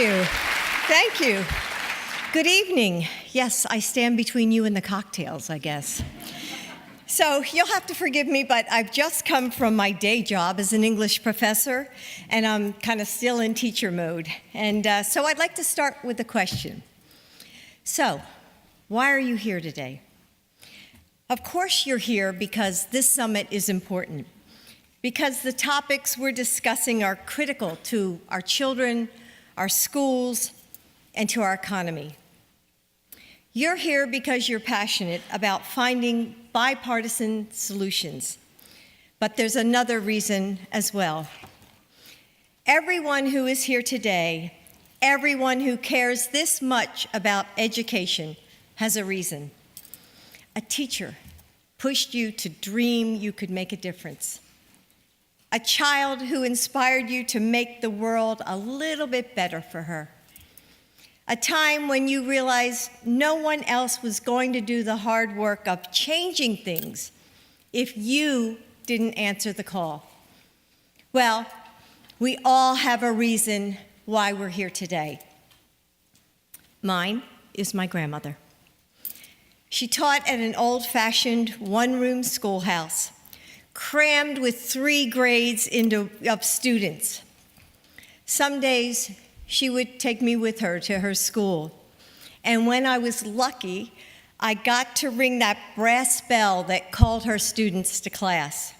you. Thank you. Good evening. Yes, I stand between you and the cocktails, I guess. So you'll have to forgive me, but I've just come from my day job as an English professor, and I'm kind of still in teacher mode. And so I'd like to start with a question. So, why are you here today? Of course you're here because this summit is important, because the topics we're discussing are critical to our children, our schools, and to our economy. You're here because you're passionate about finding bipartisan solutions. But there's another reason as well. Everyone who is here today, everyone who cares this much about education has a reason. A teacher pushed you to dream you could make a difference. A child who inspired you to make the world a little bit better for her. A time when you realized no one else was going to do the hard work of changing things if you didn't answer the call. Well, we all have a reason why we're here today. Mine is my grandmother. She taught at an old-fashioned one-room schoolhouse, crammed with 3 grades of students. Some days, she would take me with her to her school. And when I was lucky, I got to ring that brass bell that called her students to class.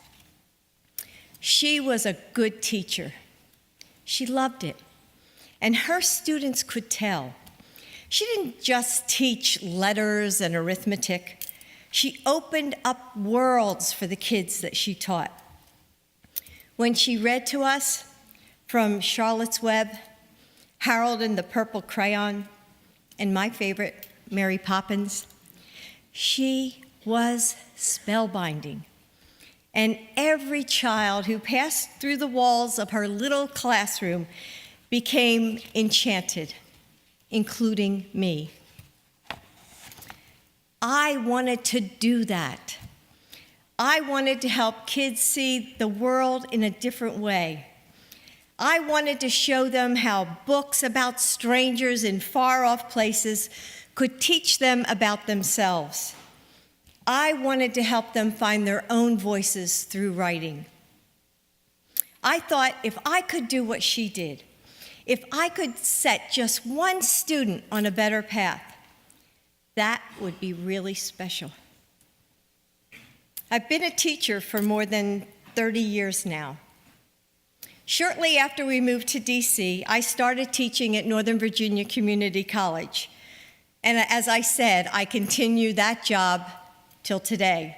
She was a good teacher. She loved it. And her students could tell. She didn't just teach letters and arithmetic. She opened up worlds for the kids that she taught. When she read to us from Charlotte's Web, Harold and the Purple Crayon, and my favorite, Mary Poppins, she was spellbinding. And every child who passed through the walls of her little classroom became enchanted, including me. I wanted to do that. I wanted to help kids see the world in a different way. I wanted to show them how books about strangers in far-off places could teach them about themselves. I wanted to help them find their own voices through writing. I thought if I could do what she did, if I could set just one student on a better path, that would be really special. I've been a teacher for more than 30 years now. Shortly after we moved to DC, I started teaching at Northern Virginia Community College. And as I said, I continue that job till today.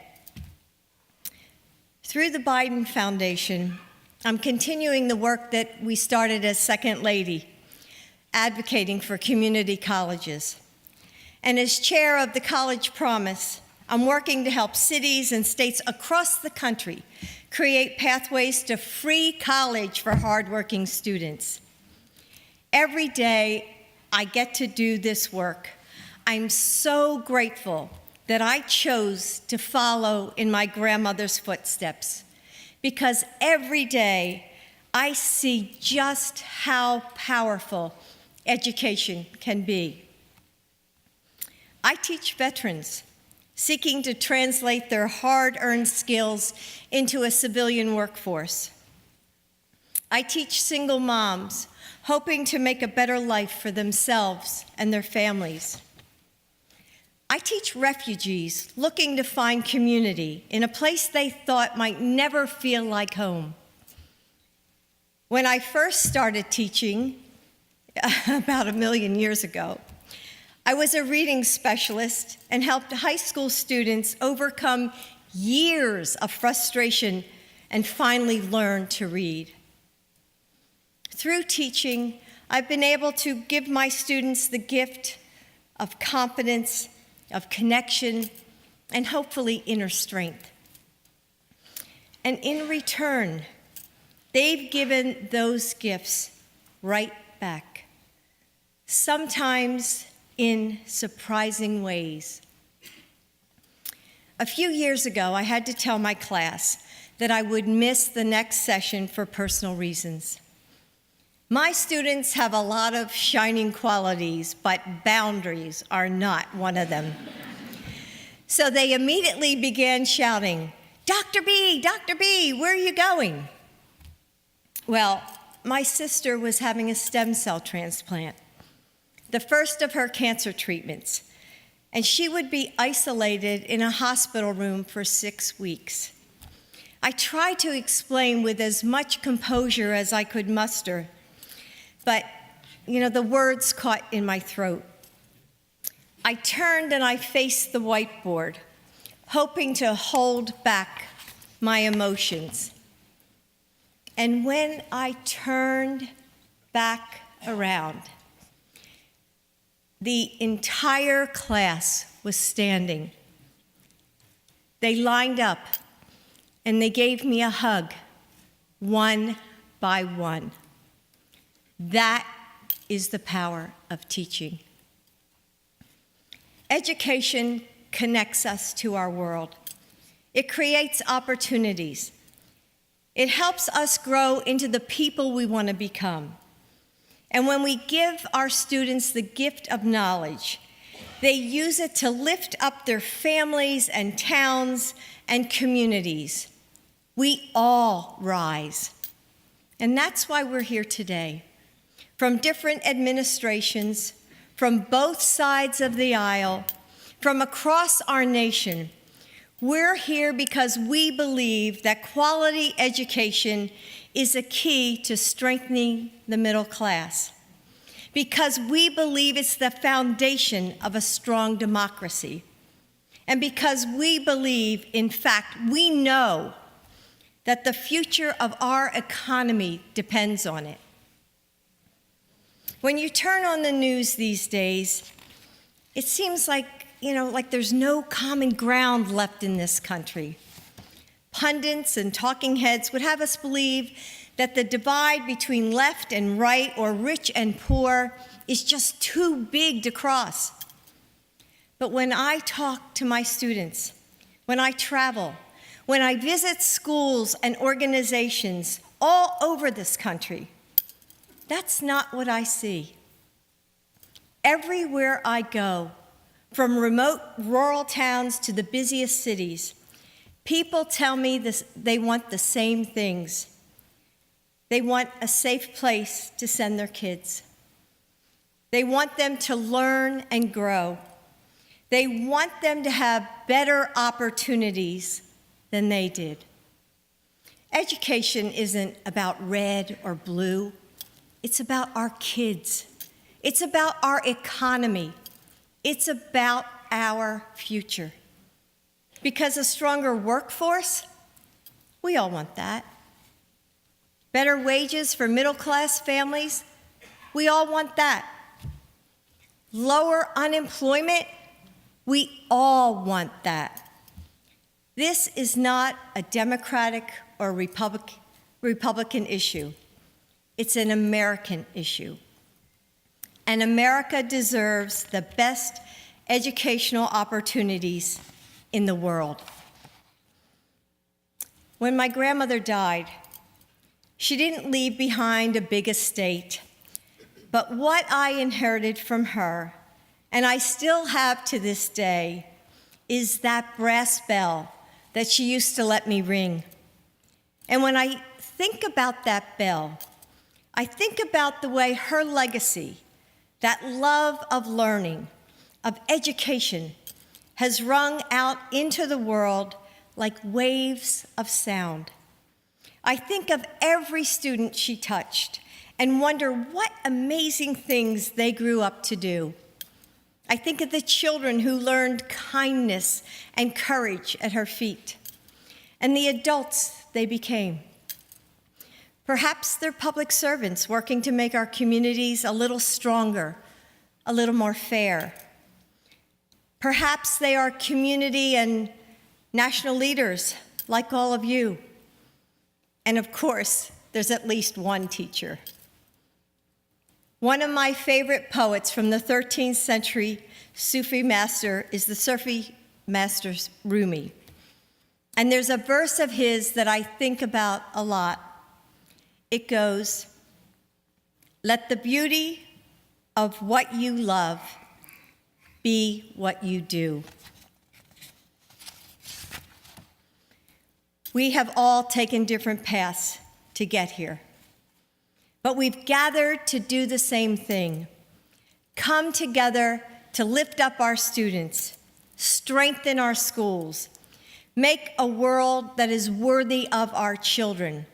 Through the Biden Foundation, I'm continuing the work that we started as Second Lady, advocating for community colleges. And as chair of the College Promise, I'm working to help cities and states across the country create pathways to free college for hardworking students. Every day I get to do this work. I'm so grateful that I chose to follow in my grandmother's footsteps, because every day I see just how powerful education can be. I teach veterans seeking to translate their hard-earned skills into a civilian workforce. I teach single moms hoping to make a better life for themselves and their families. I teach refugees looking to find community in a place they thought might never feel like home. When I first started teaching, about 1 million years ago, I was a reading specialist and helped high school students overcome years of frustration and finally learn to read. Through teaching, I've been able to give my students the gift of confidence, of connection, and hopefully inner strength. And in return, they've given those gifts right back, sometimes in surprising ways. A few years ago, I had to tell my class that I would miss the next session for personal reasons. My students have a lot of shining qualities, but boundaries are not one of them. So they immediately began shouting, Dr. B, where are you going? Well, my sister was having a stem cell transplant, the first of her cancer treatments, and she would be isolated in a hospital room for 6 weeks. I tried to explain with as much composure as I could muster, but, the words caught in my throat. I turned and I faced the whiteboard, hoping to hold back my emotions. And when I turned back around, the entire class was standing. They lined up and they gave me a hug, one by one. That is the power of teaching. Education connects us to our world. It creates opportunities. It helps us grow into the people we want to become. And when we give our students the gift of knowledge, they use it to lift up their families and towns and communities. We all rise. And that's why we're here today. From different administrations, from both sides of the aisle, from across our nation, we're here because we believe that quality education is a key to strengthening the middle class, because we believe it's the foundation of a strong democracy, and because we believe, in fact, we know that the future of our economy depends on it. When you turn on the news these days, it seems like there's no common ground left in this country. Pundits and talking heads would have us believe that the divide between left and right or rich and poor is just too big to cross. But when I talk to my students, when I travel, when I visit schools and organizations all over this country, that's not what I see. Everywhere I go, from remote rural towns to the busiest cities, people tell me they want the same things. They want a safe place to send their kids. They want them to learn and grow. They want them to have better opportunities than they did. Education isn't about red or blue. It's about our kids. It's about our economy. It's about our future. Because a stronger workforce, we all want that. Better wages for middle-class families, we all want that. Lower unemployment, we all want that. This is not a Democratic or Republican issue. It's an American issue. And America deserves the best educational opportunities in the world. When my grandmother died, she didn't leave behind a big estate, but what I inherited from her, and I still have to this day, is that brass bell that she used to let me ring. And when I think about that bell, I think about the way her legacy, that love of learning, of education, has rung out into the world like waves of sound. I think of every student she touched and wonder what amazing things they grew up to do. I think of the children who learned kindness and courage at her feet, and the adults they became. Perhaps they're public servants working to make our communities a little stronger, a little more fair. Perhaps they are community and national leaders like all of you. And of course, there's at least one teacher. One of my favorite poets from the 13th century Sufi master is the Sufi master Rumi. And there's a verse of his that I think about a lot. It goes, Let the beauty of what you love be what you do. We have all taken different paths to get here, but we've gathered to do the same thing. Come together to lift up our students, strengthen our schools, make a world that is worthy of our children,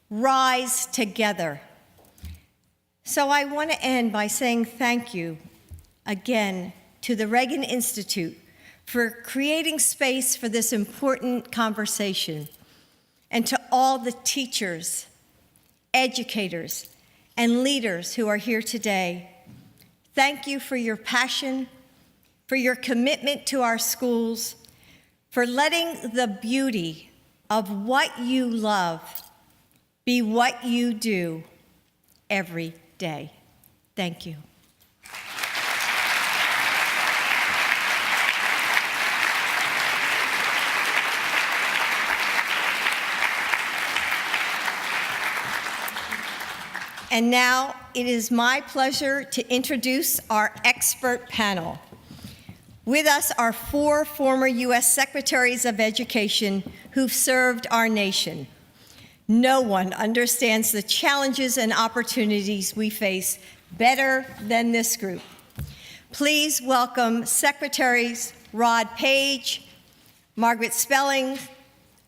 rise together. So I want to end by saying thank you again to the Reagan Institute for creating space for this important conversation, and to all the teachers, educators, and leaders who are here today. Thank you for your passion, for your commitment to our schools, for letting the beauty of what you love be what you do every day. Thank you. And now it is my pleasure to introduce our expert panel. With us are 4 former U.S. Secretaries of Education who've served our nation. No one understands the challenges and opportunities we face better than this group. Please welcome Secretaries Paige, Margaret Spelling,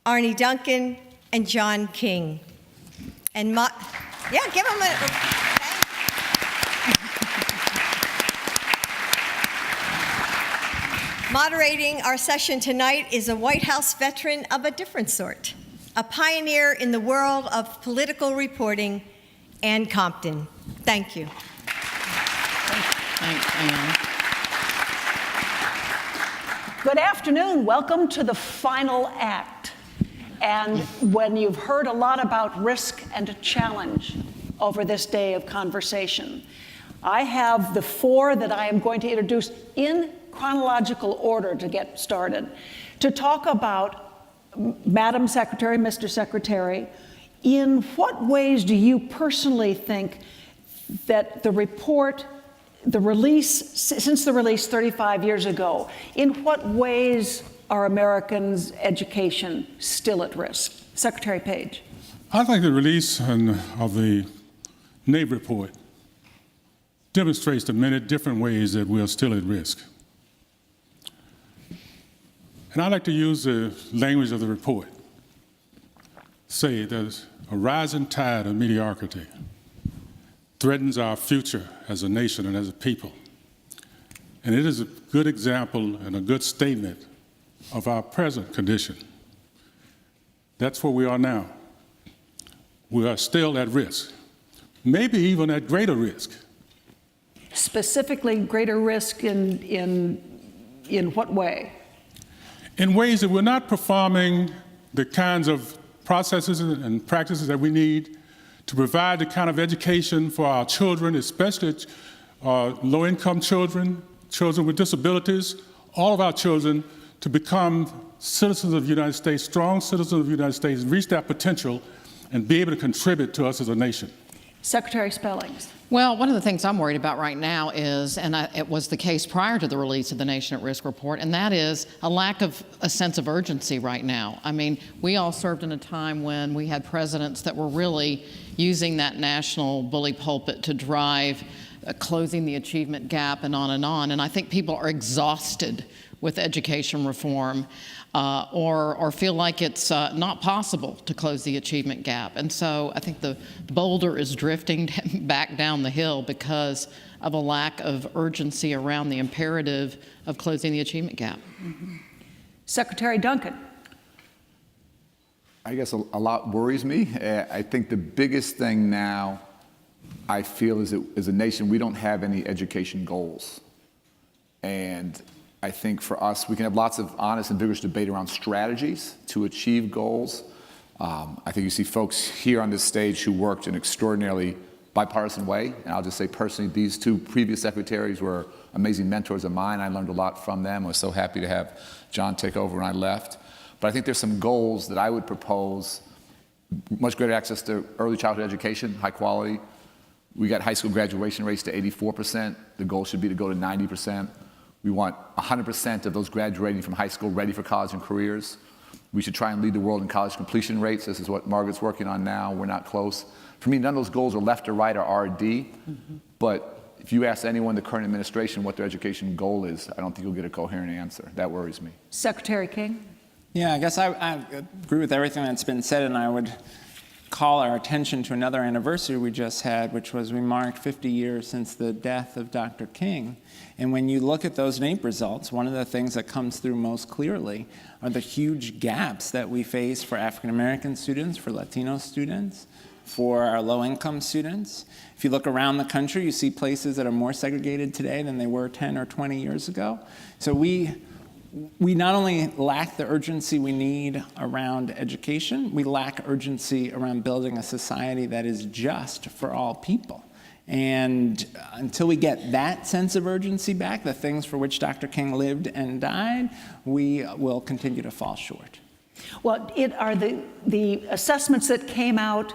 Arne Duncan, and John King. And yeah, give them a... Moderating our session tonight is a White House veteran of a different sort, a pioneer in the world of political reporting, Anne Compton. Thank you. Thanks, Anne. Good afternoon. Welcome to the final act. And when you've heard a lot about risk and challenge over this day of conversation, I have the 4 that I am going to introduce in chronological order to get started, to talk about, Madam Secretary, Mr. Secretary, in what ways do you personally think that the report, the release, since the release 35 years ago, in what ways are Americans' education still at risk? Secretary Paige. I think the release of the NAEP report demonstrates the many different ways that we are still at risk. And I like to use the language of the report. Say there's a rising tide of mediocrity threatens our future as a nation and as a people. And it is a good example and a good statement of our present condition. That's where we are now. We are still at risk, maybe even at greater risk. Specifically, greater risk in what way? In ways that we're not performing the kinds of processes and practices that we need to provide the kind of education for our children, especially low-income children, children with disabilities, all of our children, to become citizens of the United States, strong citizens of the United States, reach that potential and be able to contribute to us as a nation. Secretary Spellings. Well, one of the things I'm worried about right now is, and it was the case prior to the release of the Nation at Risk report, and that is a lack of a sense of urgency right now. I mean, we all served in a time when we had presidents that were really using that national bully pulpit to drive closing the achievement gap and on, and I think people are exhausted with education reform, or feel like it's not possible to close the achievement gap. And so I think the boulder is drifting back down the hill because of a lack of urgency around the imperative of closing the achievement gap. Mm-hmm. Secretary Duncan. I guess a lot worries me. I think the biggest thing now I feel is that as a nation, we don't have any education goals. And I think for us, we can have lots of honest and vigorous debate around strategies to achieve goals. I think you see folks here on this stage who worked in an extraordinarily bipartisan way. And I'll just say personally, these 2 previous secretaries were amazing mentors of mine. I learned a lot from them. I was so happy to have John take over when I left. But I think there's some goals that I would propose: much greater access to early childhood education, high quality, We got high school graduation rates to 84%. The goal should be to go to 90%. We want 100% of those graduating from high school ready for college and careers. We should try and lead the world in college completion rates. This is what Margaret's working on now. We're not close. For me, none of those goals are left or right or R or D. But if you ask anyone in the current administration what their education goal is, I don't think you'll get a coherent answer. That worries me. Secretary King? Yeah, I guess I agree with everything that's been said, and I would call our attention to another anniversary we just had, which was we marked 50 years since the death of Dr. King. And when you look at those NAEP results, one of the things that comes through most clearly are the huge gaps that we face for African American students, for Latino students, for our low-income students. If you look around the country, you see places that are more segregated today than they were 10 or 20 years ago. So we not only lack the urgency we need around education, we lack urgency around building a society that is just for all people. And until we get that sense of urgency back, the things for which Dr. King lived and died, we will continue to fall short. Well, are the assessments that came out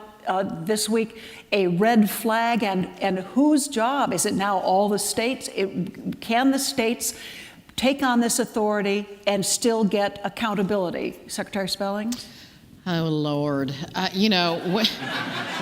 this week a red flag, and whose job? Is it now all the states? Can the states take on this authority and still get accountability? Secretary Spelling? Oh, Lord. You know,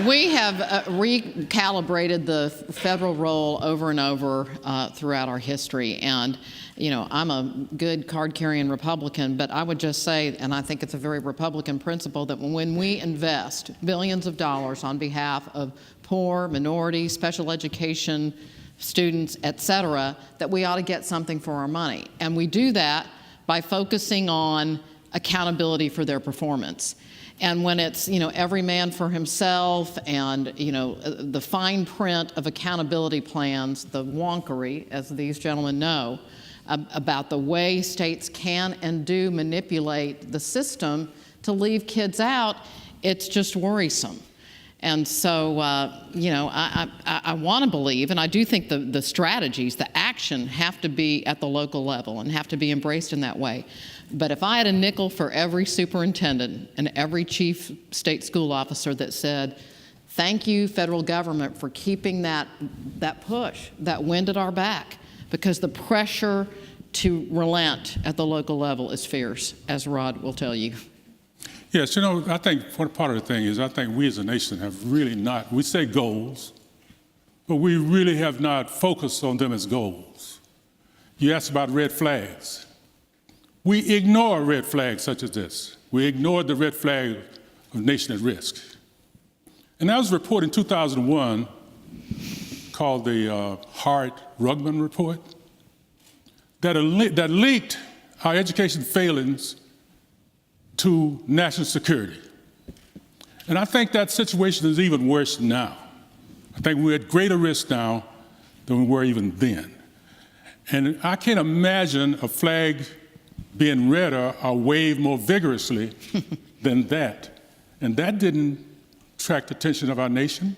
we have recalibrated the federal role over and over throughout our history. And, you know, I'm a good card-carrying Republican, but I would just say, and I think it's a very Republican principle, that when we invest billions of dollars on behalf of poor, minority, special education students, et cetera, that we ought to get something for our money. And we do that by focusing on accountability for their performance. And when it's, you know, every man for himself and, you know, the fine print of accountability plans, the wonkery, as these gentlemen know, about the way states can and do manipulate the system to leave kids out, it's just worrisome. And so, you know, I want to believe, and I do think the strategies, the action have to be at the local level and have to be embraced in that way. But if I had a nickel for every superintendent and every chief state school officer that said, thank you, federal government, for keeping that push, that wind at our back, because the pressure to relent at the local level is fierce, as Rod will tell you. Yes, you know, I think part of the thing is I think we as a nation have really not, we say goals, but we really have not focused on them as goals. You asked about red flags. We ignore red flags such as this. We ignored the red flag of nation at risk. And that was a report in 2001 called the Hart-Rugman report that linked our education failings to national security. And I think that situation is even worse now. I think we're at greater risk now than we were even then. And I can't imagine a flag being redder or waved more vigorously than that. And that didn't attract the attention of our nation.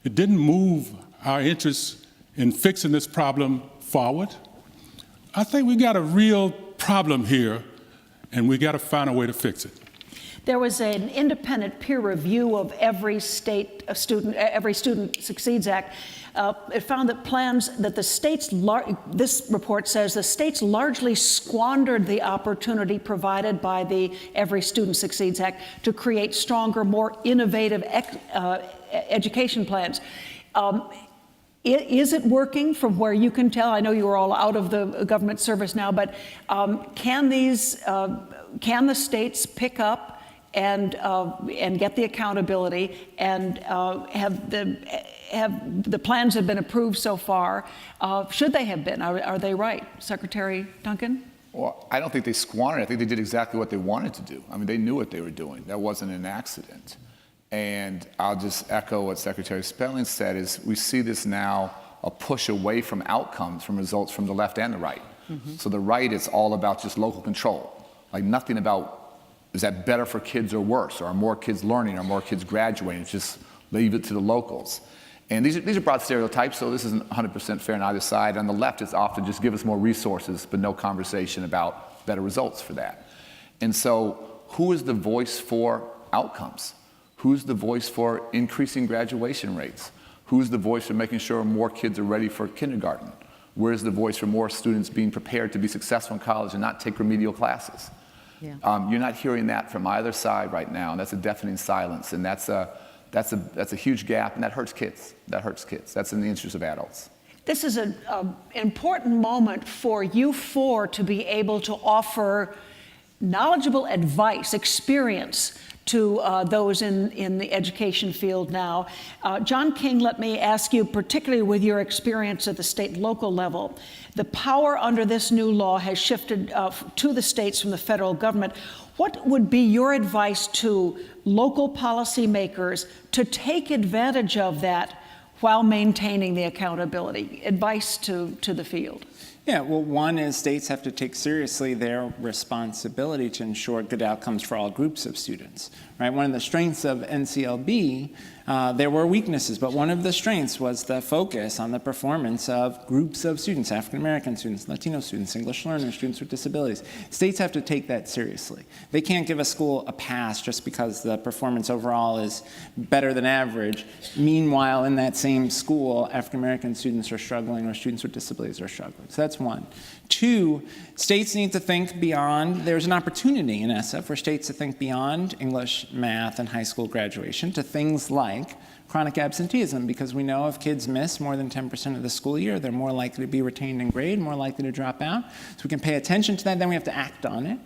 It didn't move our interests in fixing this problem forward. I think we got a real problem here, and we got to find a way to fix it. There was an independent peer review of every Student Succeeds Act. It found that plans that the states, this report says, the states largely squandered the opportunity provided by the Every Student Succeeds Act to create stronger, more innovative education plans. Is it working from where you can tell? I know you are all out of the government service now, but can the states pick up and get the accountability and have the plans have been approved so far? Should they have been? Are they right? Secretary Duncan? Well, I don't think they squandered. I think they did exactly what they wanted to do. I mean, they knew what they were doing. That wasn't an accident. And I'll just echo what Secretary Spelling said, is we see this now, a push away from outcomes, from results from the left and the right. Mm-hmm. So the right, it's all about just local control. Like nothing about, is that better for kids or worse? Or are more kids learning? Or more kids graduating? It's just leave it to the locals. And these are broad stereotypes, so this isn't 100% fair on either side. On the left, it's often just give us more resources, but no conversation about better results for that. And so who is the voice for outcomes? Who's the voice for increasing graduation rates? Who's the voice for making sure more kids are ready for kindergarten? Where's the voice for more students being prepared to be successful in college and not take remedial classes? Yeah. You're not hearing that from either side right now, and that's a deafening silence, and that's a huge gap, and that hurts kids. That hurts kids. That's in the interest of adults. This is an important moment for you four to be able to offer knowledgeable advice, experience to those in the education field now. John King, let me ask you, particularly with your experience at the state and local level, the power under this new law has shifted to the states from the federal government. What would be your advice to local policymakers to take advantage of that while maintaining the accountability? Advice to the field. Yeah, well, one is states have to take seriously their responsibility to ensure good outcomes for all groups of students, right? One of the strengths of NCLB, there were weaknesses, but one of the strengths was the focus on the performance of groups of students, African-American students, Latino students, English learners, students with disabilities. States have to take that seriously. They can't give a school a pass just because the performance overall is better than average. Meanwhile, in that same school, African-American students are struggling or students with disabilities are struggling. So that's one. Two, states need to think beyond. There's an opportunity in ESSA for states to think beyond English, math, and high school graduation to things like chronic absenteeism, because we know if kids miss more than 10% of the school year, they're more likely to be retained in grade, more likely to drop out. So we can pay attention to that, then we have to act on it.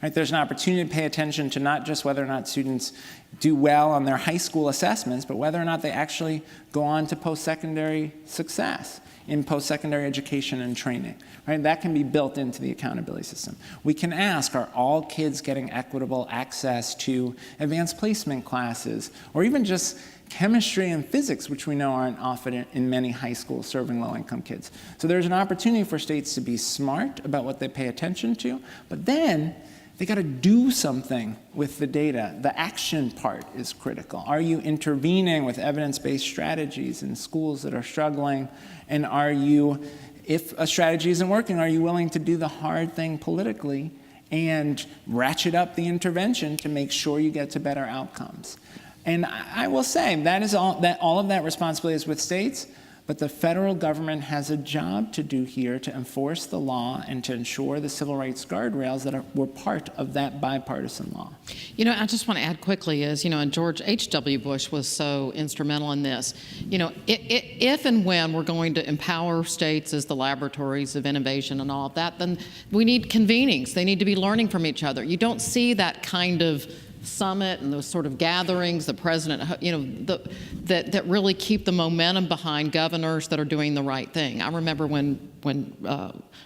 Right? There's an opportunity to pay attention to not just whether or not students do well on their high school assessments, but whether or not they actually go on to post-secondary success in post-secondary education and training. Right? That can be built into the accountability system. We can ask, are all kids getting equitable access to advanced placement classes, or even just chemistry and physics, which we know aren't offered in many high schools serving low-income kids. So there's an opportunity for states to be smart about what they pay attention to, but then they got to do something with the data. The action part is critical. Are you intervening with evidence-based strategies in schools that are struggling? And are you, if a strategy isn't working, are you willing to do the hard thing politically and ratchet up the intervention to make sure you get to better outcomes? And I will say all of that responsibility is with states, but the federal government has a job to do here to enforce the law and to ensure the civil rights guardrails that were part of that bipartisan law. You know, I just want to add quickly is, you know, and George H.W. Bush was so instrumental in this. You know, if and when we're going to empower states as the laboratories of innovation and all of that, then we need convenings. They need to be learning from each other. You don't see that kind of summit and those sort of gatherings, the president, you know, that really keep the momentum behind governors that are doing the right thing. I remember when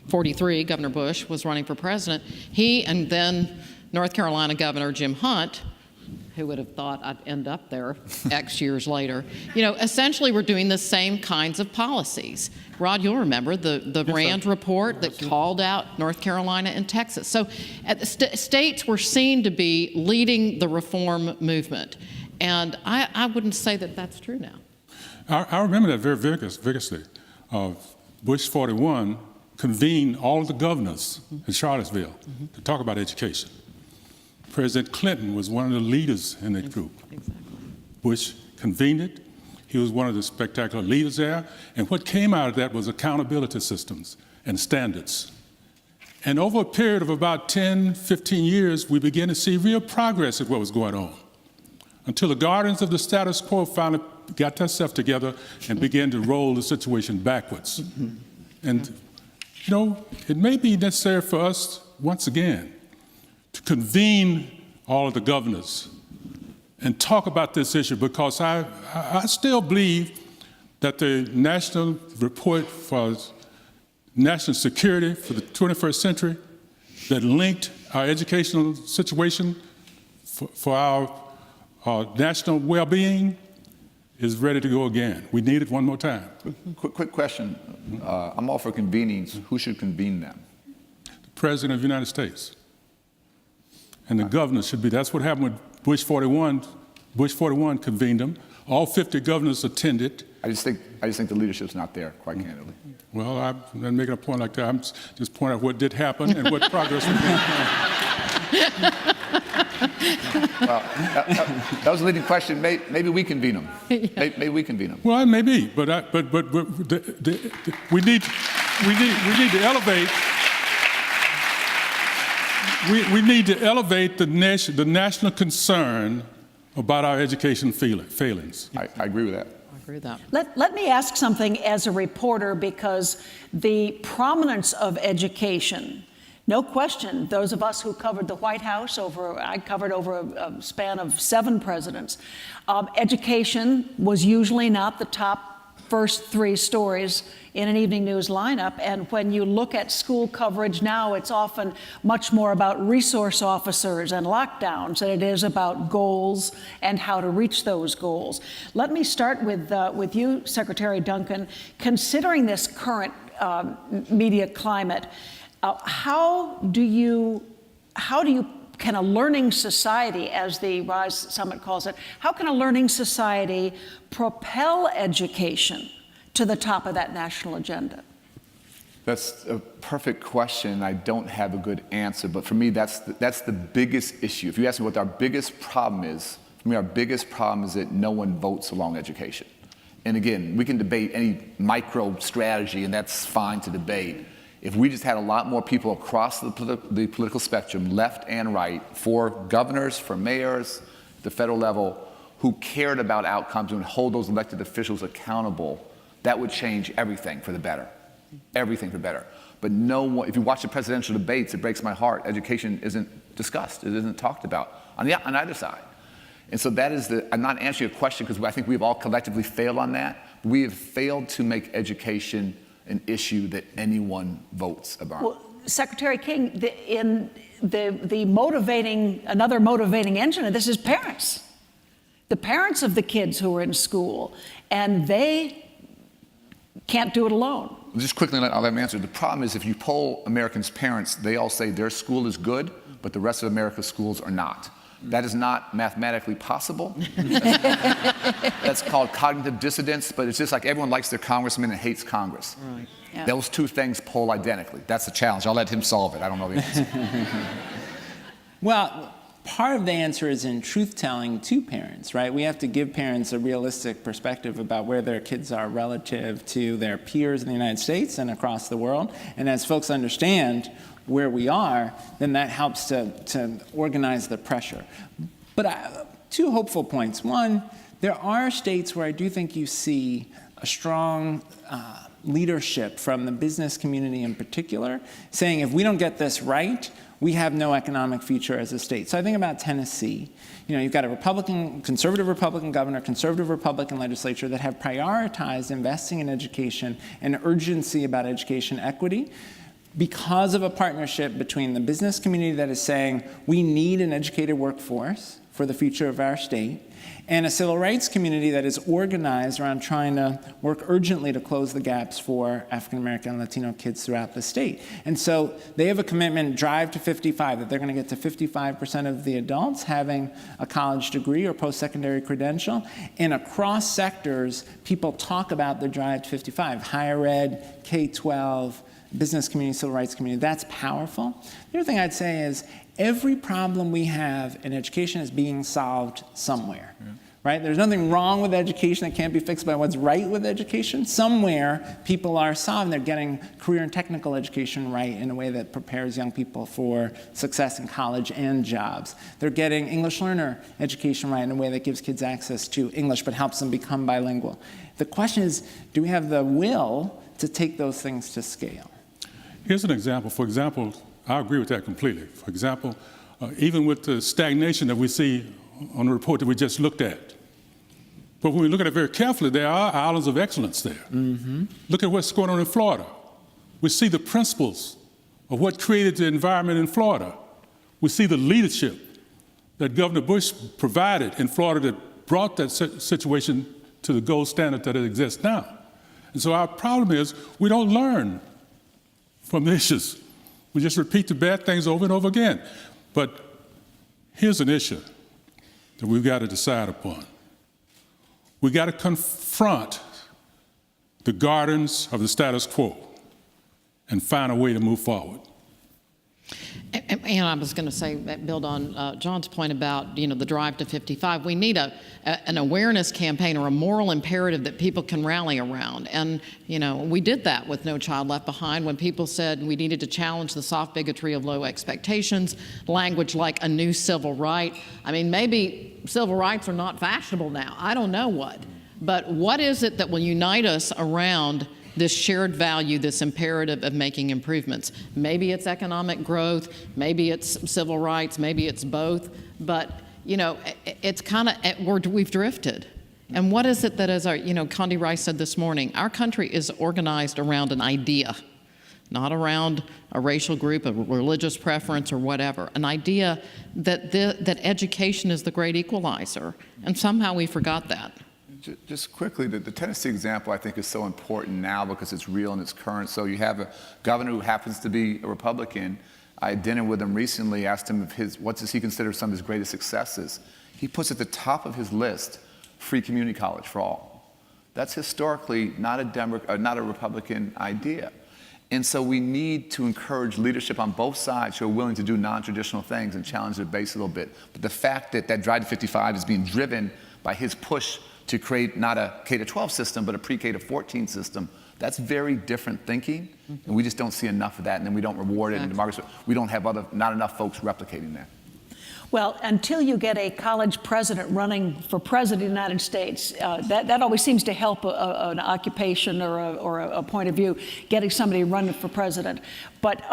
43, Governor Bush was running for president, he and then North Carolina Governor Jim Hunt, who would have thought I'd end up there X years later, you know, essentially we're doing the same kinds of policies. Rod, you'll remember the Rand report that called out North Carolina and Texas. So states were seen to be leading the reform movement. And I wouldn't say that that's true now. I remember that very vigorously. Bush 41 convened all of the governors in Charlottesville to talk about education. President Clinton was one of the leaders in that group. Exactly. Bush convened it. He was one of the spectacular leaders there. And what came out of that was accountability systems and standards. And over a period of about 10, 15 years, we began to see real progress at what was going on, until the guardians of the status quo finally got themselves together and began to roll the situation backwards. And, you know, it may be necessary for us, once again, to convene all of the governors and talk about this issue, because I still believe that the national report for national security for the 21st century that linked our educational situation for our national well-being is ready to go again. We need it one more time. Quick question. I'm all for convenings. Who should convene them? The President of the United States. And the governors should be. That's what happened with Bush 41. Bush 41 convened them. All 50 governors attended. I just think the leadership's not there, quite candidly. Well, I'm not making a point like that. I'm just pointing out what did happen and what progress we made. Well, that was a leading question. Maybe we convene them. Maybe we convene them. Well, it may be, but we need to elevate. We need to elevate the national concern about our education failings. I agree with that. I agree with that. Let me ask something as a reporter, because the prominence of education, no question, those of us who covered the White House I covered over a span of 7 presidents, education was usually not the top first 3 stories in an evening news lineup. And when you look at school coverage now, it's often much more about resource officers and lockdowns than it is about goals and how to reach those goals. Let me start with you, Secretary Duncan. Considering this current media climate, can a learning society, as the RISE Summit calls it, how can a learning society propel education to the top of that national agenda? That's a perfect question. I don't have a good answer, but for me, that's the biggest issue. If you ask me what our biggest problem is, for me, our biggest problem is that no one votes along education. And again, we can debate any micro strategy, and that's fine to debate. If we just had a lot more people across the political spectrum, left and right, for governors, for mayors, the federal level, who cared about outcomes and hold those elected officials accountable, that would change everything for the better. Everything for better. But no one, if you watch the presidential debates, it breaks my heart. Education isn't discussed. It isn't talked about on either side. And so that is I'm not answering your question because I think we've all collectively failed on that. We have failed to make education an issue that anyone votes about. Well, Secretary King, another motivating engine of this is parents. The parents of the kids who are in school, and they can't do it alone. Just quickly, I'll let them answer. The problem is if you poll Americans' parents, they all say their school is good, but the rest of America's schools are not. That is not mathematically possible. That's called cognitive dissonance, but it's just like everyone likes their congressman and hates Congress. Right. Yeah. Those 2 things poll identically. That's the challenge. I'll let him solve it. I don't know the answer. Well, part of the answer is in truth-telling to parents, right? We have to give parents a realistic perspective about where their kids are relative to their peers in the United States and across the world. And as folks understand where we are, then that helps to organize the pressure. But 2 hopeful points. One, there are states where I do think you see a strong leadership from the business community in particular, saying if we don't get this right, we have no economic future as a state. So I think about Tennessee. You know, you've got a conservative Republican governor, conservative Republican legislature that have prioritized investing in education and urgency about education equity because of a partnership between the business community that is saying we need an educated workforce for the future of our state, and a civil rights community that is organized around trying to work urgently to close the gaps for African American and Latino kids throughout the state. And so they have a commitment, Drive to 55, that they're going to get to 55% of the adults having a college degree or post-secondary credential. And across sectors, people talk about the Drive to 55, higher ed, K-12, business community, civil rights community. That's powerful. The other thing I'd say is every problem we have in education is being solved somewhere. Yeah. Right? There's nothing wrong with education that can't be fixed by what's right with education. Somewhere, people are solving. They're getting career and technical education right in a way that prepares young people for success in college and jobs. They're getting English learner education right in a way that gives kids access to English but helps them become bilingual. The question is, do we have the will to take those things to scale? Here's an example. For example, I agree with that completely. For example, even with the stagnation that we see on the report that we just looked at. But when we look at it very carefully, there are islands of excellence there. Mm-hmm. Look at what's going on in Florida. We see the principles of what created the environment in Florida. We see the leadership that Governor Bush provided in Florida that brought that situation to the gold standard that it exists now. And so our problem is we don't learn from the issues. We just repeat the bad things over and over again. But here's an issue that we've got to decide upon. We've got to confront the gardens of the status quo and find a way to move forward. And I was going to say, build on John's point about, the drive to 55. We need an awareness campaign or a moral imperative that people can rally around. And, we did that with No Child Left Behind when people said we needed to challenge the soft bigotry of low expectations, language like a new civil right. I mean, maybe civil rights are not fashionable now. I don't know what. But what is it that will unite us around this shared value, this imperative of making improvements? Maybe it's economic growth, maybe it's civil rights, maybe it's both, but it's kind of, we've drifted. And what is it that is our, Condi Rice said this morning, our country is organized around an idea, not around a racial group, a religious preference, or whatever. An idea that education is the great equalizer, and somehow we forgot that. Just quickly, the Tennessee example I think is so important now because it's real and it's current. So you have a governor who happens to be a Republican. I had dinner with him recently, asked him what does he consider some of his greatest successes. He puts at the top of his list free community college for all. That's historically not a Republican idea. And so we need to encourage leadership on both sides who are willing to do non-traditional things and challenge their base a little bit. But the fact that drive to 55 is being driven by his push to create not a K-12 system, but a pre-K to 14 system, that's very different thinking, and we just don't see enough of that, and then we don't reward it, and Margaret, we don't have not enough folks replicating that. Well, until you get a college president running for president of the United States, that always seems to help an occupation or a point of view, getting somebody running for president. But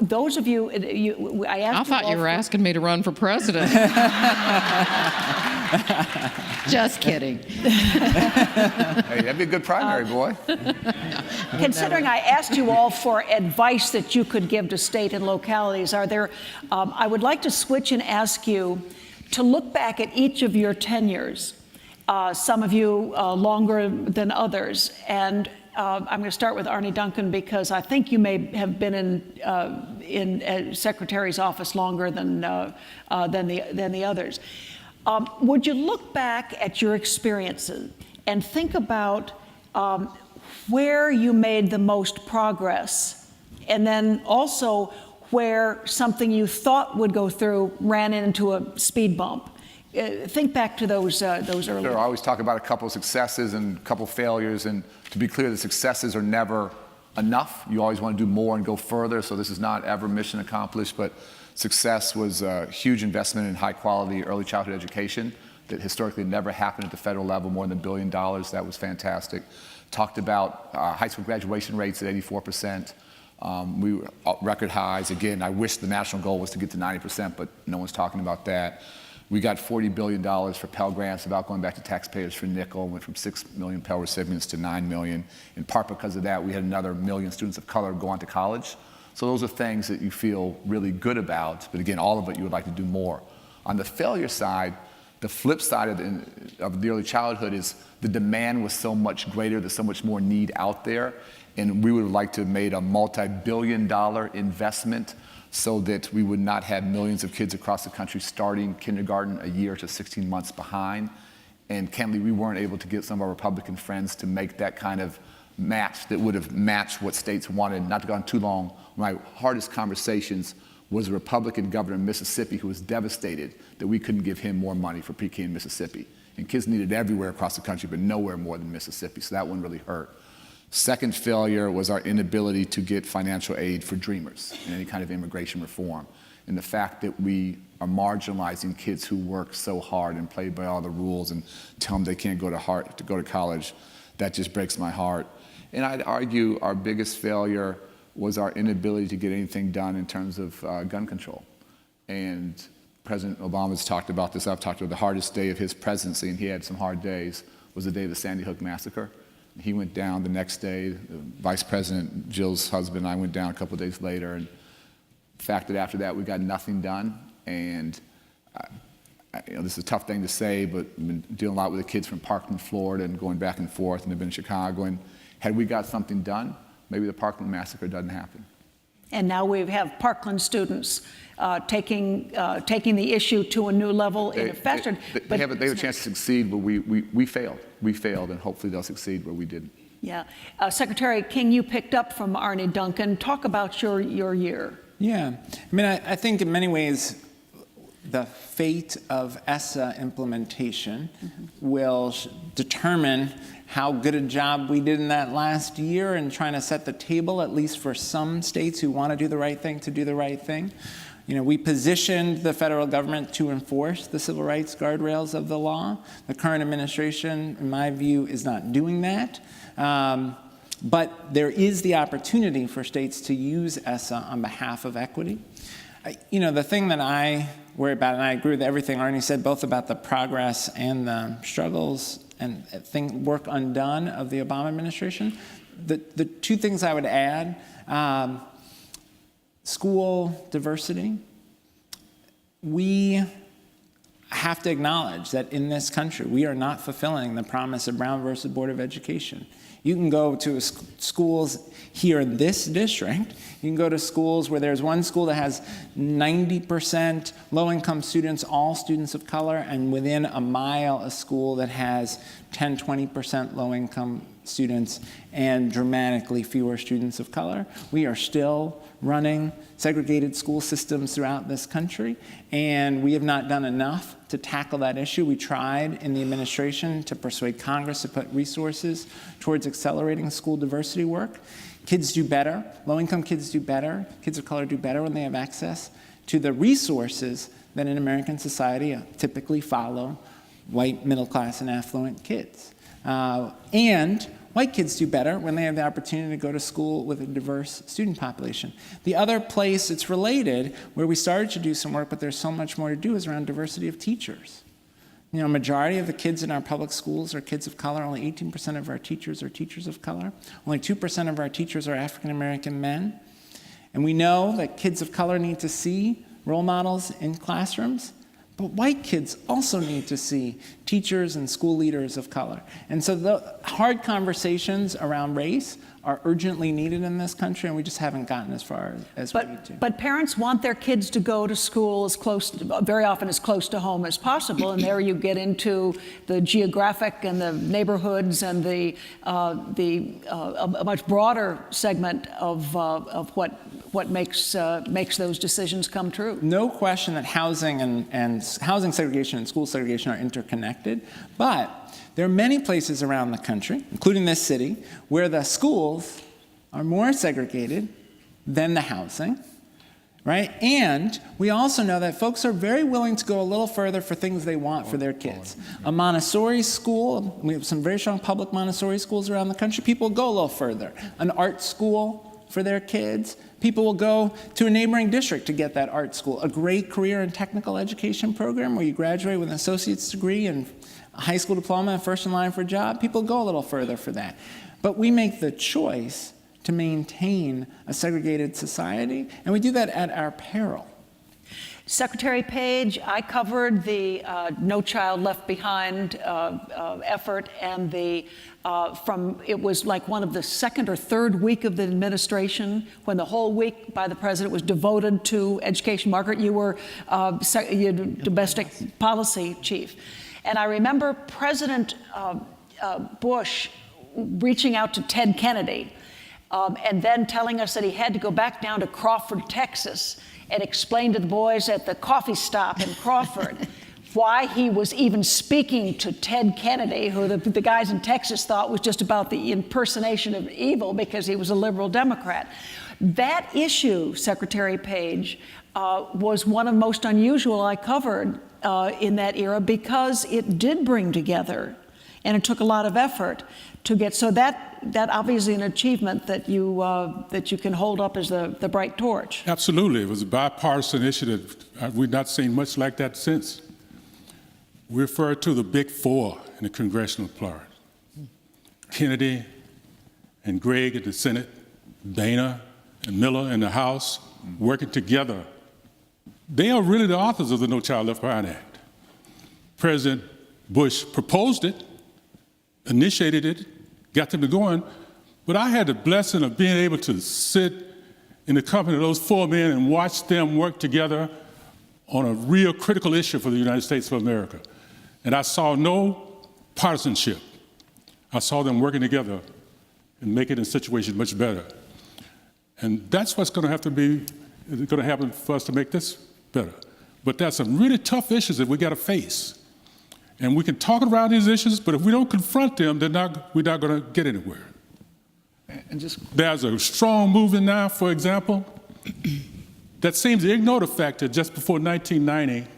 those of you, I thought you were asking me to run for president. Just kidding. Hey, that'd be a good primary, boy. Considering I asked you all for advice that you could give to state and localities, are there, I would like to switch and ask you to look back at each of your tenures, some of you longer than others, and I'm going to start with Arne Duncan because I think you may have been in a secretary's office longer than the others. Would you look back at your experiences and think about where you made the most progress, and then also where something you thought would go through ran into a speed bump? Think back to those early. Sure, I always talk about a couple of successes and a couple of failures, and to be clear, the successes are never enough. You always want to do more and go further, so this is not ever mission accomplished, but success was a huge investment in high-quality early childhood education that historically never happened at the federal level, more than $1 billion. That was fantastic. Talked about high school graduation rates at 84%. We were record highs. Again, I wish the national goal was to get to 90%, but no one's talking about that. We got $40 billion for Pell Grants without going back to taxpayers for nickel. Went from 6 million Pell recipients to 9 million. In part because of that, we had another 1 million students of color go on to college. So those are things that you feel really good about, but again, all of it you would like to do more. On the failure side, the flip side of the early childhood is the demand was so much greater, there's so much more need out there, and we would have liked to have made a multi-billion-dollar investment so that we would not have millions of kids across the country starting kindergarten a year to 16 months behind. And candidly, we weren't able to get some of our Republican friends to make that kind of match that would have matched what states wanted. Not to go on too long, my hardest conversations was a Republican governor in Mississippi who was devastated that we couldn't give him more money for pre-K in Mississippi. And kids needed everywhere across the country, but nowhere more than Mississippi, so that one really hurt. Second failure was our inability to get financial aid for Dreamers and any kind of immigration reform. And the fact that we are marginalizing kids who work so hard and play by all the rules and tell them they can't go to college, that just breaks my heart. And I'd argue our biggest failure was our inability to get anything done in terms of gun control. And President Obama's talked about this. I've talked about the hardest day of his presidency, and he had some hard days, was the day of the Sandy Hook massacre. He went down the next day. Vice President Jill's husband and I went down a couple of days later, and the fact that after that we got nothing done. And this is a tough thing to say, but I've been dealing a lot with the kids from Parkland, Florida, and going back and forth, and they've been in Chicago. And had we got something done, maybe the Parkland massacre doesn't happen. And now we have Parkland students taking the issue to a new level in a faster. They have a chance to succeed, but we failed. We failed, and hopefully they'll succeed where we didn't. Yeah. Secretary King, you picked up from Arne Duncan. Talk about your year. Yeah. I mean, I think in many ways, the fate of ESSA implementation will determine how good a job we did in that last year in trying to set the table, at least for some states who want to do the right thing, to do the right thing. You know, we positioned the federal government to enforce the civil rights guardrails of the law. The current administration, in my view, is not doing that. But there is the opportunity for states to use ESSA on behalf of equity. You know, the thing that I worry about, and I agree with everything Arne said, both about the progress and the struggles and work undone of the Obama administration, the two things I would add, school diversity. We have to acknowledge that in this country, we are not fulfilling the promise of Brown versus Board of Education. You can go to schools here in this district. You can go to schools where there's one school that has 90% low-income students, all students of color, and within a mile, a school that has 10, 20% low-income students and dramatically fewer students of color. We are still running segregated school systems throughout this country, and we have not done enough to tackle that issue. We tried in the administration to persuade Congress to put resources towards accelerating school diversity work. Kids do better, low-income kids do better, kids of color do better when they have access to the resources that in American society typically follow white, middle-class, and affluent kids. And white kids do better when they have the opportunity to go to school with a diverse student population. The other place it's related, where we started to do some work, but there's so much more to do, is around diversity of teachers. You know, a majority of the kids in our public schools are kids of color. Only 18% of our teachers are teachers of color. Only 2% of our teachers are African American men. And we know that kids of color need to see role models in classrooms, but white kids also need to see teachers and school leaders of color. And so the hard conversations around race are urgently needed in this country, and we just haven't gotten as far as we need to. But parents want their kids to go to school very often as close to home as possible, and there you get into the geographic and the neighborhoods and a much broader segment of what makes those decisions come true. No question that housing and housing segregation and school segregation are interconnected, but there are many places around the country, including this city, where the schools are more segregated than the housing, right? And we also know that folks are very willing to go a little further for things they want for their kids. A Montessori school, we have some very strong public Montessori schools around the country, people will go a little further. An art school for their kids, people will go to a neighboring district to get that art school. A great career and technical education program where you graduate with an associate's degree and a high school diploma and first in line for a job, people go a little further for that. But we make the choice to maintain a segregated society, and we do that at our peril. Secretary Paige, I covered the No Child Left Behind effort, and it was like one of the second or third week of the administration when the whole week by the president was devoted to education. Margaret, you were domestic policy chief. And I remember President Bush reaching out to Ted Kennedy and then telling us that he had to go back down to Crawford, Texas, and explain to the boys at the coffee stop in Crawford why he was even speaking to Ted Kennedy, who the guys in Texas thought was just about the impersonation of evil because he was a liberal Democrat. That issue, Secretary Paige, was one of the most unusual I covered in that era because it did bring together, and it took a lot of effort to get, so that obviously an achievement that you can hold up as the bright torch. Absolutely. It was a bipartisan initiative. We've not seen much like that since. We refer to the big four in the congressional part. Kennedy and Gregg in the Senate, Boehner and Miller in the House, working together. They are really the authors of the No Child Left Behind Act. President Bush proposed it, initiated it, got them to going, but I had the blessing of being able to sit in the company of those four men and watch them work together on a real critical issue for the United States of America. And I saw no partisanship. I saw them working together and making the situation much better. And that's what's going to have to be is going to happen for us to make this better. But there's some really tough issues that we got to face. And we can talk around these issues, but if we don't confront them, we're not going to get anywhere. And just There's a strong movement now, for example, that seems to ignore the fact that just before 1990,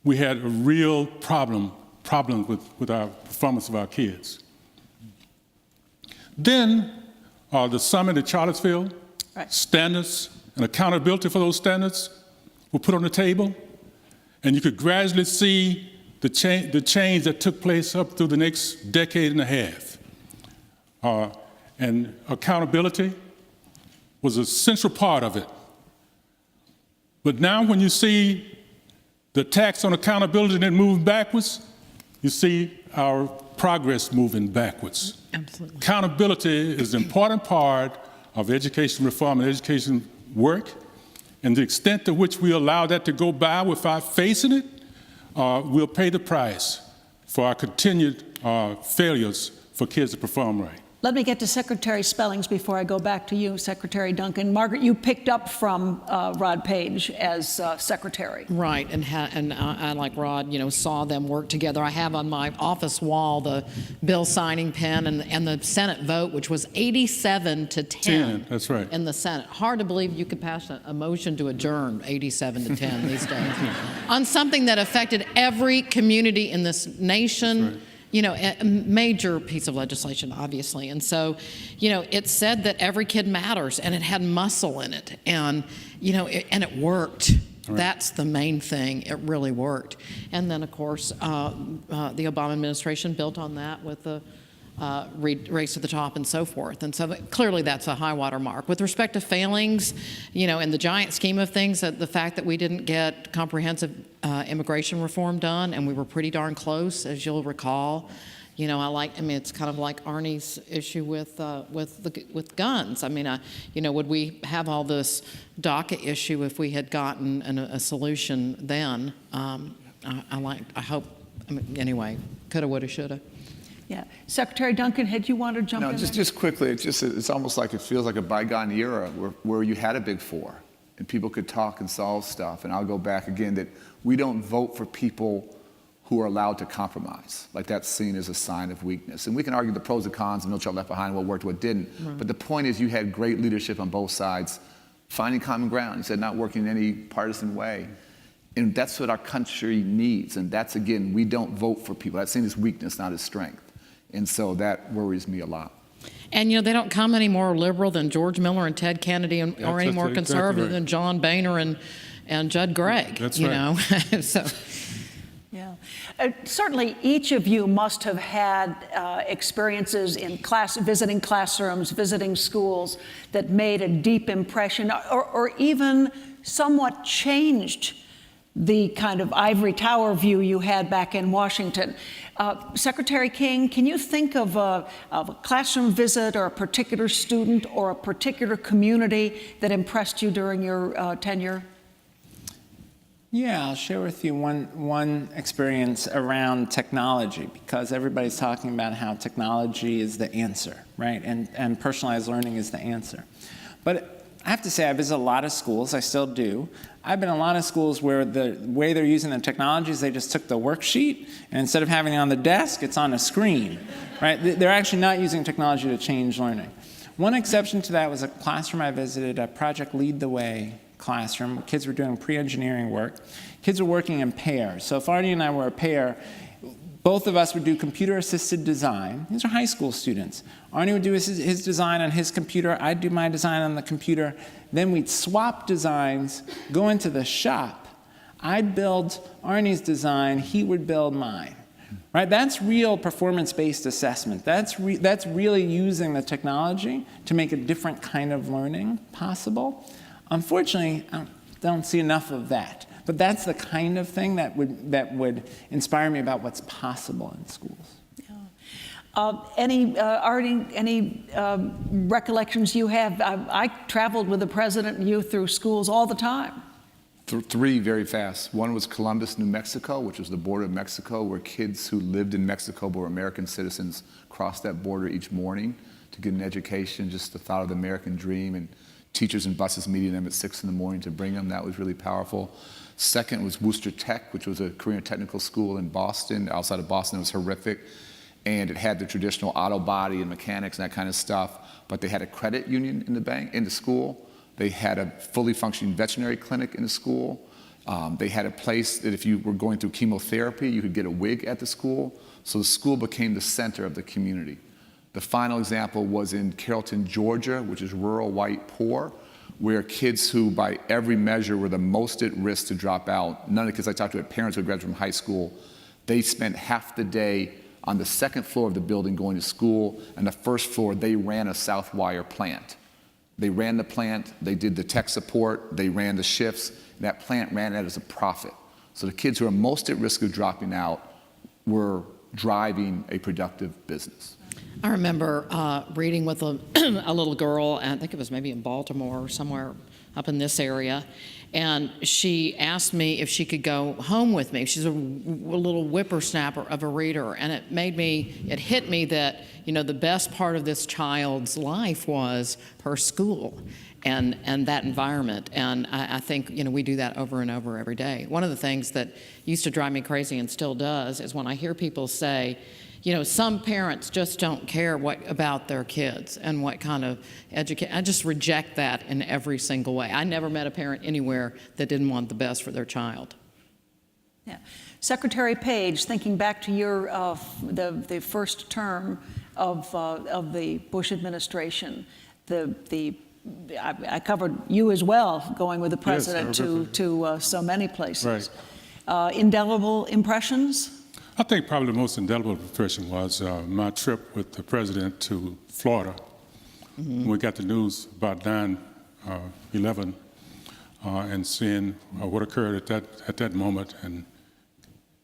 we had a real problem with our performance of our kids. Then the summit at Charlottesville, Right. standards and accountability for those standards were put on the table, and you could gradually see the change that took place up through the next decade and a half. And accountability was a central part of it. But now when you see the tax on accountability and then moving backwards, you see our progress moving backwards. Absolutely. Accountability is an important part of education reform and education work, and the extent to which we allow that to go by without facing it, we'll pay the price for our continued failures for kids to perform right. Let me get to Secretary Spellings before I go back to you, Secretary Duncan. Margaret, you picked up from Rod Paige as secretary. Right, and I, like Rod, saw them work together. I have on my office wall the bill signing pen and the Senate vote, which was 87 to 10. That's right. In the Senate. Hard to believe you could pass a motion to adjourn 87 to 10 these days on something that affected every community in this nation. That's right. A major piece of legislation, obviously. And so, it said that every kid matters, and it had muscle in it. And, and it worked. Right. That's the main thing. It really worked. And then, of course, the Obama administration built on that with the race to the top and so forth. And so clearly that's a high water mark. With respect to failings, in the giant scheme of things, the fact that we didn't get comprehensive immigration reform done, and we were pretty darn close, as you'll recall. It's kind of like Arne's issue with guns. Would we have all this DACA issue if we had gotten a solution then? Anyway, coulda, woulda, shoulda. Yeah. Secretary Duncan, had you wanted to jump in? No, just quickly, it's almost like it feels like a bygone era where you had a big four and people could talk and solve stuff. And I'll go back again that we don't vote for people who are allowed to compromise. Like that's seen as a sign of weakness. And we can argue the pros and cons and no child left behind, what worked, what didn't. Right. But the point is you had great leadership on both sides, finding common ground. You said not working in any partisan way. And that's what our country needs. And that's, again, we don't vote for people. That's seen as weakness, not as strength. And so that worries me a lot. And, they don't come any more liberal than George Miller and Ted Kennedy or any more conservative right. than John Boehner and Judd Gregg. That's right. So. Yeah. Certainly, each of you must have had experiences in visiting classrooms, visiting schools that made a deep impression or even somewhat changed the kind of ivory tower view you had back in Washington. Secretary King, can you think of a classroom visit or a particular student or a particular community that impressed you during your tenure? Yeah, I'll share with you one experience around technology, because everybody's talking about how technology is the answer, right? And personalized learning is the answer. But I have to say, I visit a lot of schools, I still do. I've been in a lot of schools where the way they're using the technology is they just took the worksheet, and instead of having it on the desk, it's on a screen, right? They're actually not using technology to change learning. One exception to that was a classroom I visited, a Project Lead the Way classroom. Kids were doing pre-engineering work. Kids were working in pairs. So if Arne and I were a pair, both of us would do computer-assisted design. These are high school students. Arne would do his design on his computer. I'd do my design on the computer. Then we'd swap designs, go into the shop. I'd build Arne's design. He would build mine. Right? That's real performance-based assessment. That's really using the technology to make a different kind of learning possible. Unfortunately, I don't see enough of that. But that's the kind of thing that would inspire me about what's possible in schools. Any recollections you have? I traveled with the president and you through schools all the time. Three very fast. One was Columbus, New Mexico, which was the border of Mexico, where kids who lived in Mexico but were American citizens crossed that border each morning to get an education, just the thought of the American dream. And teachers and buses meeting them at 6 in the morning to bring them. That was really powerful. Second was Worcester Tech, which was a career and technical school in Boston. Outside of Boston, it was horrific. And it had the traditional auto body and mechanics and that kind of stuff, but they had a credit union in the school. They had a fully functioning veterinary clinic in the school. They had a place that if you were going through chemotherapy, you could get a wig at the school. So the school became the center of the community. The final example was in Carrollton, Georgia, which is rural, white, poor, where kids who by every measure were the most at risk to drop out, none of the kids I talked to had parents who graduated from high school, they spent half the day on the second floor of the building going to school, and the first floor, they ran a Southwire plant. They ran the plant, they did the tech support, they ran the shifts, and that plant ran it as a profit. So the kids who are most at risk of dropping out were driving a productive business. I remember reading with a little girl, and I think it was maybe in Baltimore or somewhere up in this area, and she asked me if she could go home with me. She's a little whippersnapper of a reader, and it hit me that, you know, the best part of this child's life was her school and that environment. And I think, you know, we do that over and over every day. One of the things that used to drive me crazy and still does is when I hear people say, you know, some parents just don't care about their kids and what kind of education. I just reject that in every single way. I never met a parent anywhere that didn't want the best for their child. Yeah. Secretary Paige, thinking back to your the first term of the Bush administration, I covered you as well, going with the president to so many places. Right. Indelible impressions? I think probably the most indelible impression was my trip with the president to Florida. When we got the news about 9/11 and seeing what occurred at that moment, and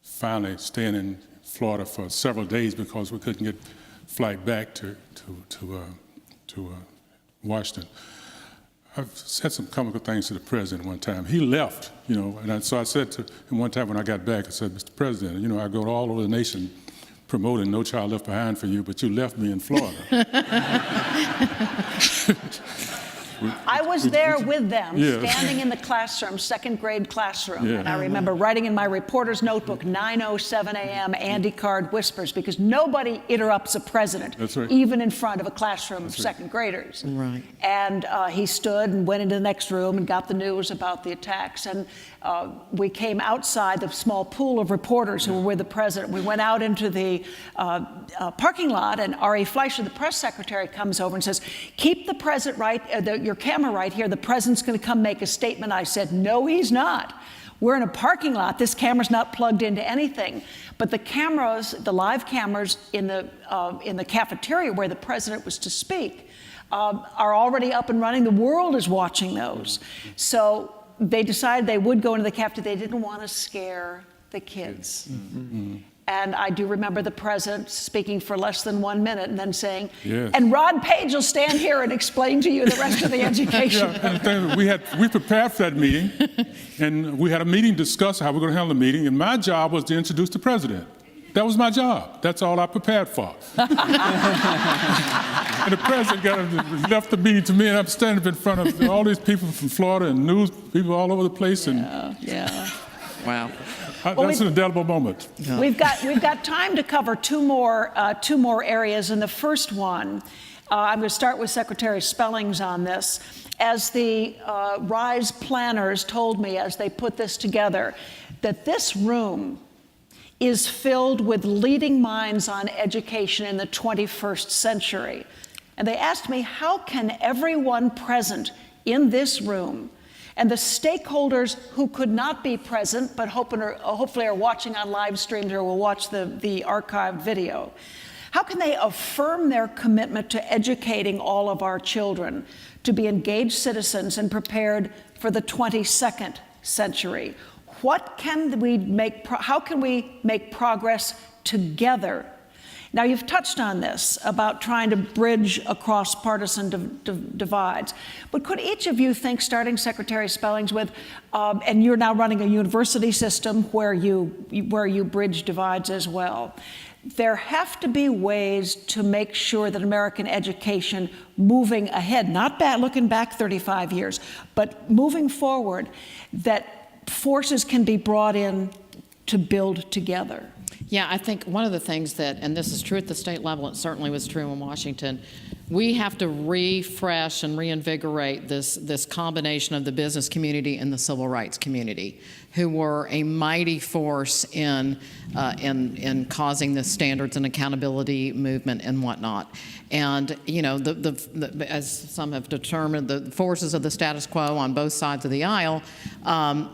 finally staying in Florida for several days because we couldn't get flight back to Washington. I've said some comical things to the president one time. He left, you know, and so I said to him one time when I got back, I said, Mr. President, you know, I go all over the nation promoting No Child Left Behind for you, but you left me in Florida. I was there with them, standing in the classroom, second grade classroom, and I remember writing in my reporter's notebook, 9:07 a.m., Andy Card whispers, because nobody interrupts a president, even in front of a classroom of second graders. Right. And he stood and went into the next room and got the news about the attacks. And we came outside the small pool of reporters who were with the president. We went out into the parking lot, and R.A. Fleischer, the press secretary, comes over and says, keep the president your camera right here. The president's going to come make a statement. I said, no, he's not. We're in a parking lot. This camera's not plugged into anything. But the cameras, the live cameras in the cafeteria where the president was to speak, are already up and running. The world is watching those. So they decided they would go into the cafeteria. They didn't want to scare the kids. And I do remember the president speaking for less than 1 minute and then saying, and Rod Paige will stand here and explain to you the rest of the education. We prepared for that meeting, and we had a meeting to discuss how we're going to handle the meeting, and my job was to introduce the president. That was my job. That's all I prepared for. And the president left the meeting to me, and I'm standing in front of all these people from Florida and news people all over the place. Wow. That's an indelible moment. We've got time to cover two more areas. And the first one, I'm going to start with Secretary Spellings on this. As the RISE planners told me as they put this together, that this room is filled with leading minds on education in the 21st century. And they asked me, how can everyone present in this room and the stakeholders who could not be present but hopefully are watching on live streams or will watch the archived video, how can they affirm their commitment to educating all of our children to be engaged citizens and prepared for the 22nd century? How can we make progress together? Now, you've touched on this about trying to bridge across partisan divides, but could each of you think, starting Secretary Spellings with, and you're now running a university system where you bridge divides as well, there have to be ways to make sure that American education moving ahead, not looking back 35 years, but moving forward, that forces can be brought in to build together. Yeah, I think one of the things that, and this is true at the state level, it certainly was true in Washington, we have to refresh and reinvigorate this combination of the business community and the civil rights community, who were a mighty force in causing the standards and accountability movement and whatnot. And you know, as some have determined, the forces of the status quo on both sides of the aisle,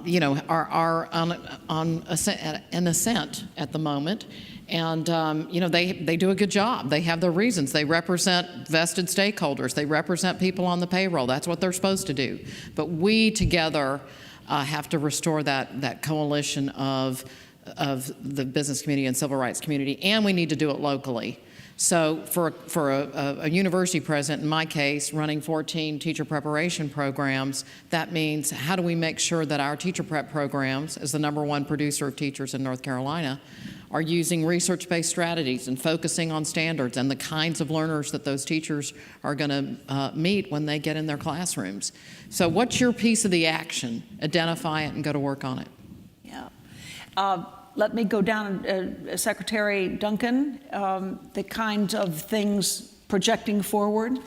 you know, are on an ascent at the moment. And, you know, they do a good job. They have their reasons. They represent vested stakeholders. They represent people on the payroll. That's what they're supposed to do. But we together have to restore that coalition of the business community and civil rights community, and we need to do it locally. So for a university president, in my case, running 14 teacher preparation programs, that means how do we make sure that our teacher prep programs, as the #1 producer of teachers in North Carolina, are using research-based strategies and focusing on standards and the kinds of learners that those teachers are going to meet when they get in their classrooms. So what's your piece of the action? Identify it and go to work on it. Yeah. Let me go down, Secretary Duncan, the kinds of things projecting forward.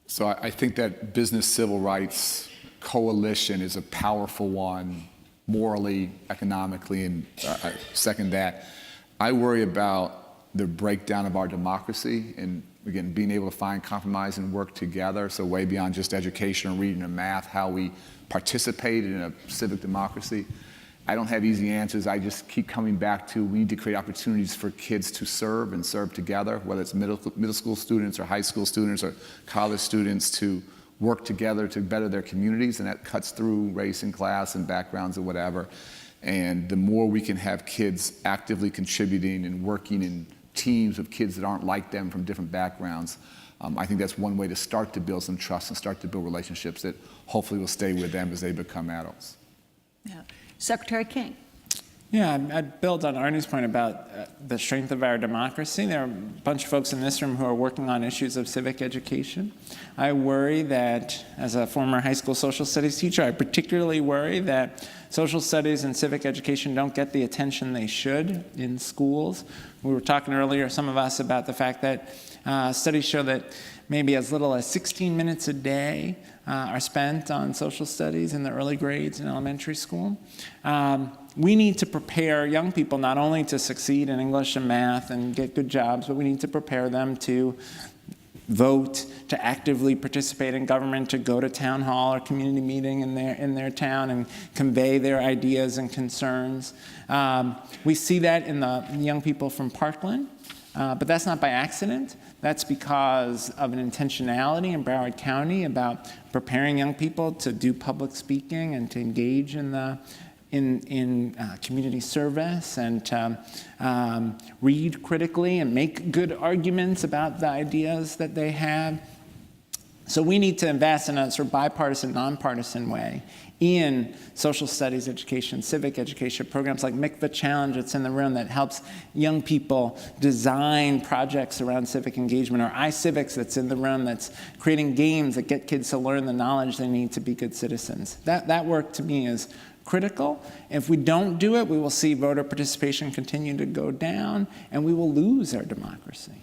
So I think that business civil rights coalition is a powerful one, morally, economically, and I second that. I worry about the breakdown of our democracy and, again, being able to find compromise and work together, so way beyond just education or reading and math, how we participate in a civic democracy. I don't have easy answers. I just keep coming back to we need to create opportunities for kids to serve and serve together, whether it's middle school students or high school students or college students, to work together to better their communities, and that cuts through race and class and backgrounds or whatever. And the more we can have kids actively contributing and working in teams of kids that aren't like them from different backgrounds, I think that's one way to start to build some trust and start to build relationships that hopefully will stay with them as they become adults. Yeah. Secretary King. Yeah, I'd build on Arne's point about the strength of our democracy. There are a bunch of folks in this room who are working on issues of civic education. I worry that, as a former high school social studies teacher, I particularly worry that social studies and civic education don't get the attention they should in schools. We were talking earlier, some of us, about the fact that studies show that maybe as little as 16 minutes a day are spent on social studies in the early grades in elementary school. We need to prepare young people not only to succeed in English and math and get good jobs, but we need to prepare them to vote, to actively participate in government, to go to town hall or community meeting in their town and convey their ideas and concerns. We see that in the young people from Parkland, but that's not by accident. That's because of an intentionality in Broward County about preparing young people to do public speaking and to engage in community service and to read critically and make good arguments about the ideas that they have. So we need to invest in a sort of bipartisan, nonpartisan way in social studies education, civic education, programs like Make the Challenge that's in the room that helps young people design projects around civic engagement, or iCivics that's in the room that's creating games that get kids to learn the knowledge they need to be good citizens. That work to me is critical. If we don't do it, we will see voter participation continue to go down, and we will lose our democracy.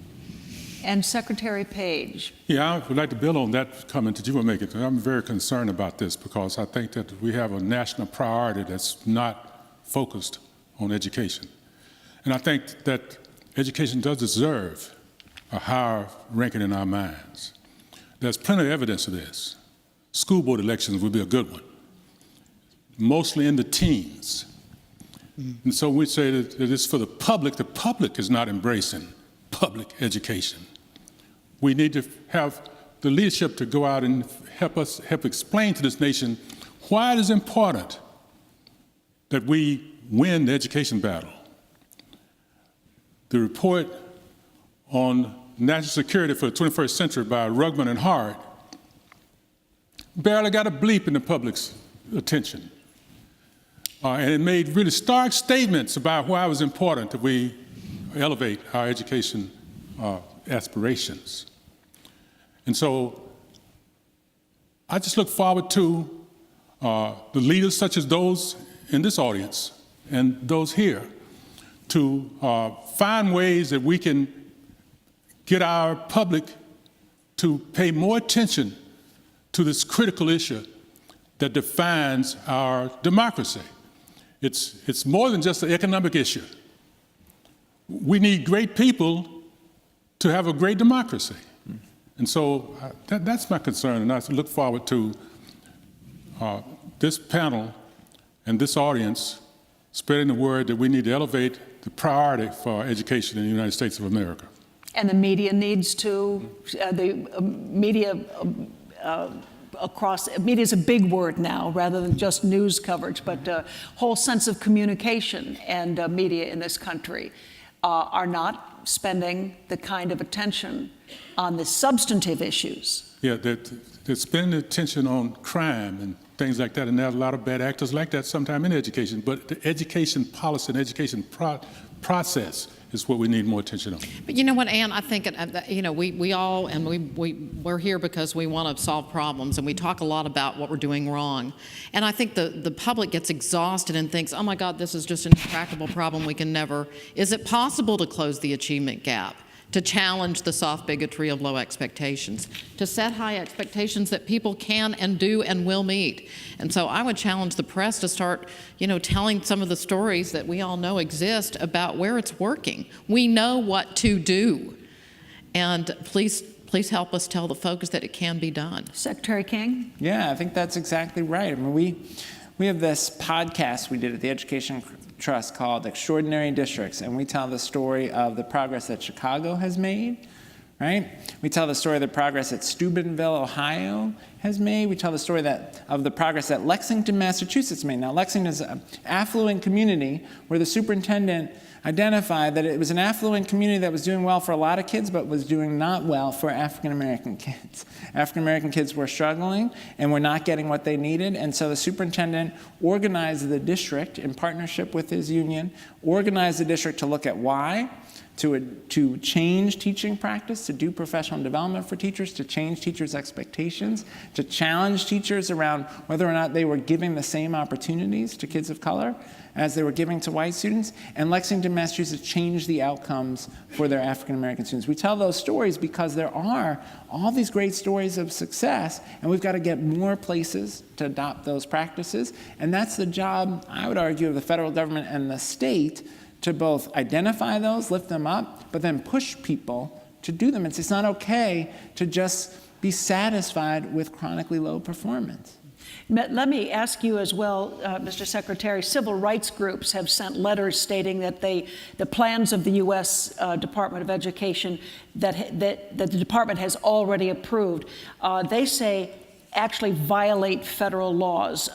And Secretary Paige. Yeah, I would like to build on that comment that you were making. I'm very concerned about this because I think that we have a national priority that's not focused on education. And I think that education does deserve a higher ranking in our minds. There's plenty of evidence of this. School board elections would be a good one, mostly in the teens. And so we say that it's for the public is not embracing public education. We need to have the leadership to go out and help explain to this nation why it is important that we win the education battle. The report on national security for the 21st century by Reagan and Hart barely got a bleep in the public's attention. And it made really stark statements about why it was important that we elevate our education aspirations. And so I just look forward to the leaders such as those in this audience and those here to find ways that we can get our public to pay more attention to this critical issue that defines our democracy. It's more than just an economic issue. We need great people to have a great democracy. And so that's my concern, and I look forward to this panel and this audience spreading the word that we need to elevate the priority for education in the United States of America. And the media needs to, media is a big word now, rather than just news coverage, but a whole sense of communication and media in this country are not spending the kind of attention on the substantive issues. Yeah, they're spending attention on crime and things like that, and there are a lot of bad actors like that sometimes in education, but the education policy and education process is what we need more attention on. But you know what, Ann, I think, we all, and we're here because we want to solve problems, and we talk a lot about what we're doing wrong. And I think the public gets exhausted and thinks, oh my God, this is just an intractable problem, we can never. Is it possible to close the achievement gap? To challenge the soft bigotry of low expectations, to set high expectations that people can and do and will meet. And so I would challenge the press to start, telling some of the stories that we all know exist about where it's working. We know what to do. And please help us tell the folks that it can be done. Secretary King? Yeah, I think that's exactly right. I mean, we have this podcast we did at the Education Trust called Extraordinary Districts, and we tell the story of the progress that Chicago has made, right? We tell the story of the progress that Steubenville, Ohio has made. We tell the story of the progress that Lexington, Massachusetts made. Now, Lexington is an affluent community where the superintendent identified that it was an affluent community that was doing well for a lot of kids, but was doing not well for African-American kids. African-American kids were struggling and were not getting what they needed, and so the superintendent organized the district in partnership with his union, organized the district to look at why, to change teaching practice, to do professional development for teachers, to change teachers' expectations, to challenge teachers around whether or not they were giving the same opportunities to kids of color as they were giving to white students. And Lexington, Massachusetts changed the outcomes for their African-American students. We tell those stories because there are all these great stories of success, and we've got to get more places to adopt those practices. And that's the job, I would argue, of the federal government and the state, to both identify those, lift them up, but then push people to do them. It's not okay to just be satisfied with chronically low performance. Let me ask you as well, Mr. Secretary, civil rights groups have sent letters stating that the plans of the U.S. Department of Education that the department has already approved, they say actually violate federal laws.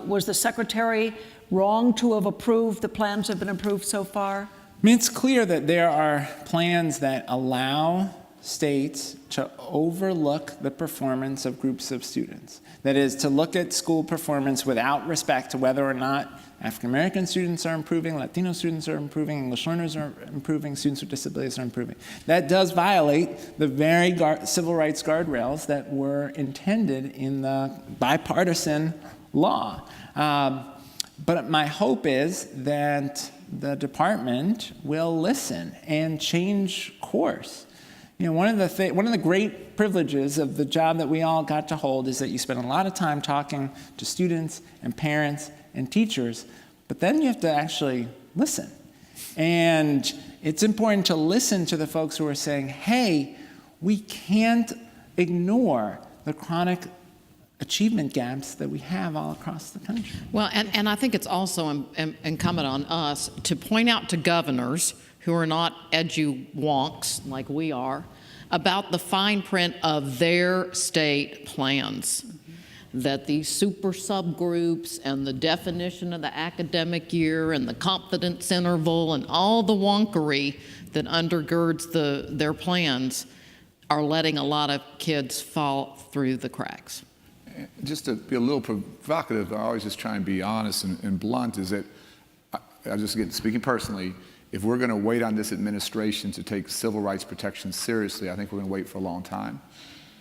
Was the Secretary wrong to have approved the plans that have been approved so far? I mean, it's clear that there are plans that allow states to overlook the performance of groups of students. That is, to look at school performance without respect to whether or not African-American students are improving, Latino students are improving, English learners are improving, students with disabilities are improving. That does violate the very civil rights guardrails that were intended in the bipartisan law. But my hope is that the department will listen and change course. One of the great privileges of the job that we all got to hold is that you spend a lot of time talking to students and parents and teachers, but then you have to actually listen. And it's important to listen to the folks who are saying, hey, we can't ignore the chronic achievement gaps that we have all across the country. Well, and I think it's also incumbent on us to point out to governors who are not edu-wonks like we are about the fine print of their state plans. That these super subgroups and the definition of the academic year and the confidence interval and all the wonkery that undergirds their plans are letting a lot of kids fall through the cracks. Just to be a little provocative, I always just try and be honest and blunt, is that, I just, again, speaking personally, if we're going to wait on this administration to take civil rights protection seriously, I think we're going to wait for a long time.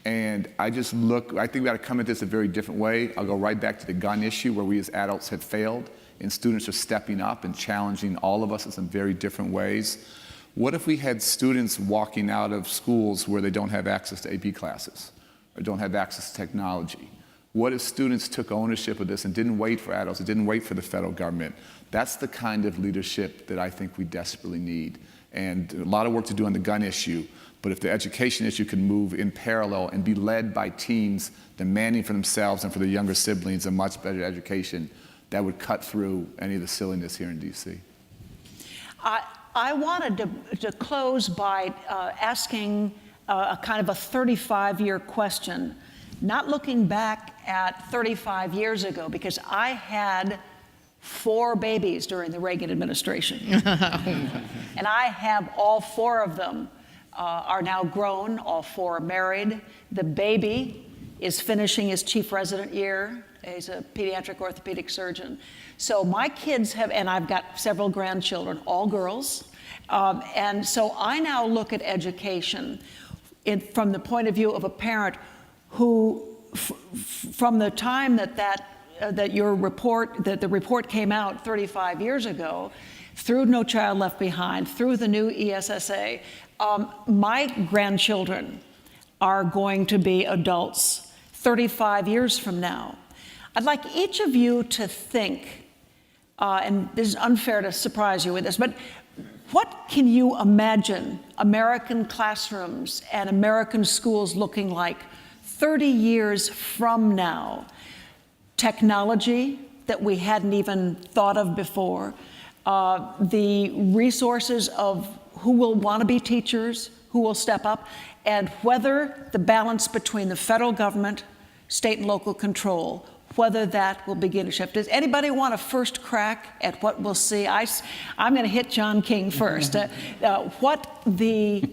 And I think we got to come at this a very different way. I'll go right back to the gun issue where we as adults have failed and students are stepping up and challenging all of us in some very different ways. What if we had students walking out of schools where they don't have access to AP classes or don't have access to technology? What if students took ownership of this and didn't wait for adults, and didn't wait for the federal government? That's the kind of leadership that I think we desperately need. And a lot of work to do on the gun issue, but if the education issue can move in parallel and be led by teens demanding for themselves and for their younger siblings a much better education, that would cut through any of the silliness here in DC. I wanted to close by asking a kind of a 35-year question, not looking back at 35 years ago, because I had 4 babies during the Reagan administration. And I have all 4 of them are now grown, all 4 are married. The baby is finishing his chief resident year. He's a pediatric orthopedic surgeon. So my kids have, and I've got several grandchildren, all girls. And so I now look at education from the point of view of a parent who, from the time that the report came out 35 years ago, through No Child Left Behind, through the new ESSA, my grandchildren are going to be adults 35 years from now. I'd like each of you to think, and this is unfair to surprise you with this, but what can you imagine American classrooms and American schools looking like 30 years from now? Technology that we hadn't even thought of before, the resources of who will want to be teachers, who will step up, and whether the balance between the federal government, state and local control, whether that will begin to shift. Does anybody want a first crack at what we'll see? I'm going to hit John King first. What the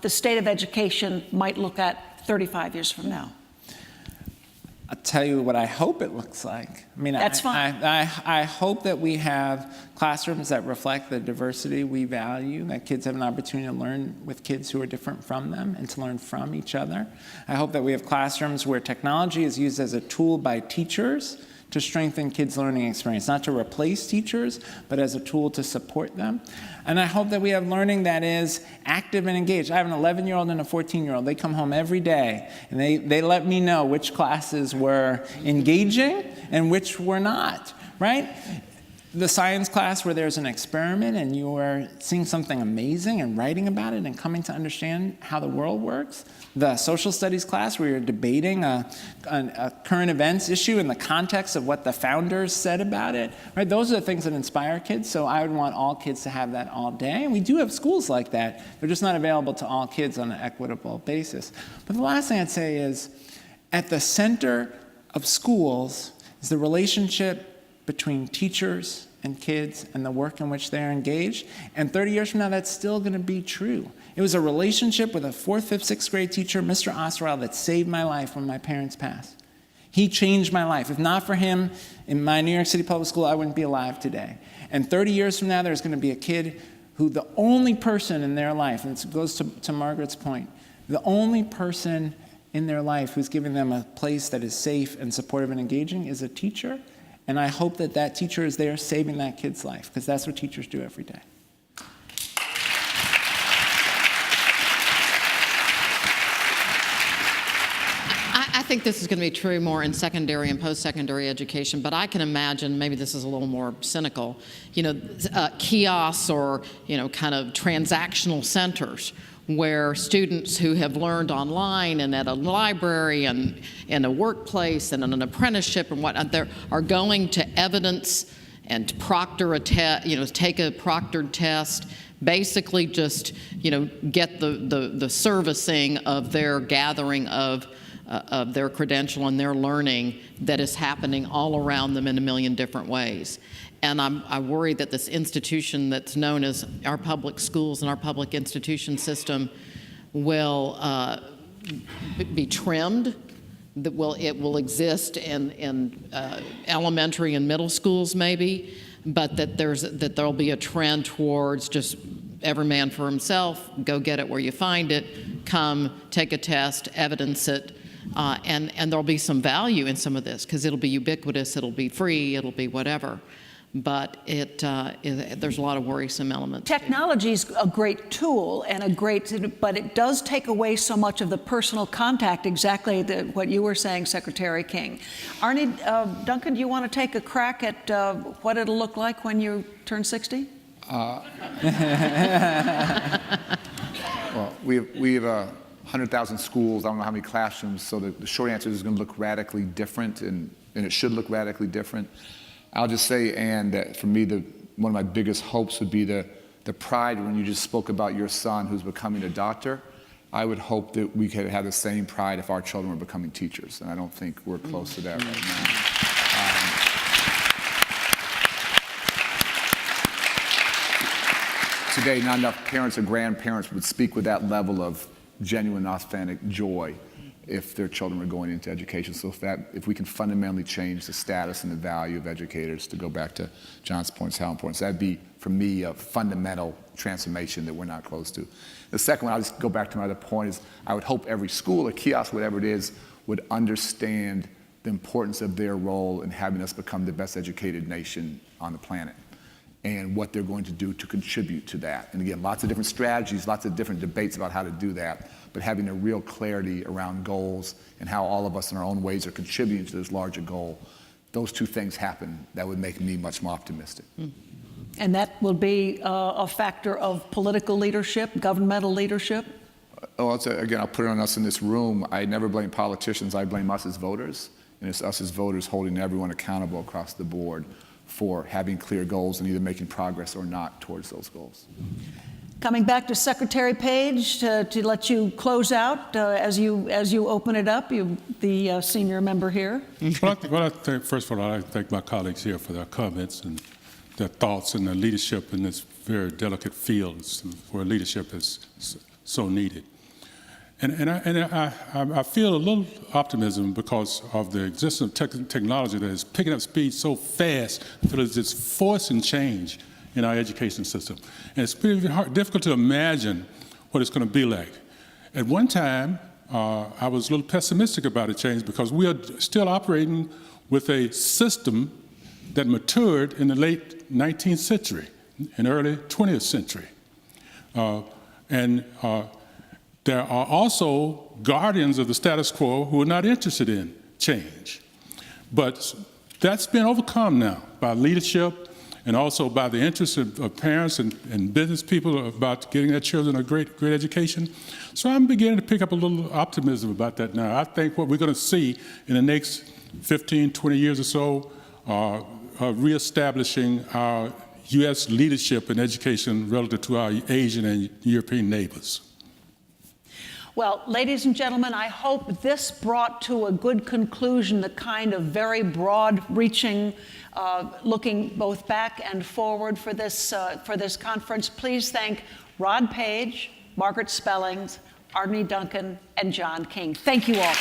state of education might look at 35 years from now? I'll tell you what I hope it looks like. I mean, That's fine. I hope that we have classrooms that reflect the diversity we value, that kids have an opportunity to learn with kids who are different from them and to learn from each other. I hope that we have classrooms where technology is used as a tool by teachers to strengthen kids' learning experience, not to replace teachers, but as a tool to support them. And I hope that we have learning that is active and engaged. I have an 11-year-old and a 14-year-old. They come home every day, and they let me know which classes were engaging and which were not, right? The science class where there's an experiment and you are seeing something amazing and writing about it and coming to understand how the world works. The social studies class where you're debating a current events issue in the context of what the founders said about it, right? Those are the things that inspire kids, so I would want all kids to have that all day. And we do have schools like that. They're just not available to all kids on an equitable basis. But the last thing I'd say is, at the center of schools is the relationship between teachers and kids and the work in which they're engaged. And 30 years from now, that's still going to be true. It was a relationship with a 4th, 5th, 6th grade teacher, Mr. Osterwald, that saved my life when my parents passed. He changed my life. If not for him, in my New York City public school, I wouldn't be alive today. And 30 years from now, there's going to be a kid who the only person in their life, and it goes to Margaret's point, the only person in their life who's giving them a place that is safe and supportive and engaging is a teacher. And I hope that that teacher is there saving that kid's life, because that's what teachers do every day. I think this is going to be true more in secondary and post-secondary education, but I can imagine, maybe this is a little more cynical, kiosks or, kind of transactional centers where students who have learned online and at a library and in a workplace and in an apprenticeship and whatnot, they are going to evidence and proctor a test, take a proctored test, basically just, get the servicing of their gathering of their credential and their learning that is happening all around them in a million different ways. And I worry that this institution that's known as our public schools and our public institution system will be trimmed. It will exist in elementary and middle schools maybe, but that there'll be a trend towards just every man for himself, go get it where you find it, come, take a test, evidence it, and there'll be some value in some of this because it'll be ubiquitous, it'll be free, it'll be whatever. But there's a lot of worrisome elements. Technology is a great tool and but it does take away so much of the personal contact, exactly what you were saying, Secretary King. Arne, Duncan, do you want to take a crack at what it'll look like when you turn 60? Well, we have 100,000 schools. I don't know how many classrooms, so the short answer is going to look radically different, and it should look radically different. I'll just say, Anne, that for me, one of my biggest hopes would be the pride when you just spoke about your son who's becoming a doctor. I would hope that we could have the same pride if our children were becoming teachers, and I don't think we're close to that right now. Today, not enough parents or grandparents would speak with that level of genuine, authentic joy if their children were going into education. So if we can fundamentally change the status and the value of educators, to go back to John's points, how important, so that'd be, for me, a fundamental transformation that we're not close to. The second one, I'll just go back to my other point, is I would hope every school or kiosk, whatever it is, would understand the importance of their role in having us become the best educated nation on the planet, and what they're going to do to contribute to that. And again, lots of different strategies, lots of different debates about how to do that, but having a real clarity around goals and how all of us in our own ways are contributing to this larger goal. Those two things happen, that would make me much more optimistic. And that will be a factor of political leadership, governmental leadership? Again, I'll put it on us in this room. I never blame politicians, I blame us as voters. And it's us as voters holding everyone accountable across the board for having clear goals and either making progress or not towards those goals. Coming back to Secretary Paige to let you close out as you open it up, the senior member here. First of all, I'd like to thank my colleagues here for their comments and their thoughts and their leadership in this very delicate field where leadership is so needed. And I feel a little optimism because of the existence of technology that is picking up speed so fast that it's just forcing change in our education system. And it's pretty difficult to imagine what it's going to be like. At one time, I was a little pessimistic about the change because we are still operating with a system that matured in the late 19th century and early 20th century. There are also guardians of the status quo who are not interested in change. But that's been overcome now by leadership and also by the interest of parents and business people about getting their children a great education. So I'm beginning to pick up a little optimism about that now. I think what we're going to see in the next 15, 20 years or so reestablishing our U.S. leadership in education relative to our Asian and European neighbors. Well, ladies and gentlemen, I hope this brought to a good conclusion the kind of very broad-reaching, looking both back and forward for this conference. Please thank Rod Paige, Margaret Spellings, Arne Duncan, and John King. Thank you all.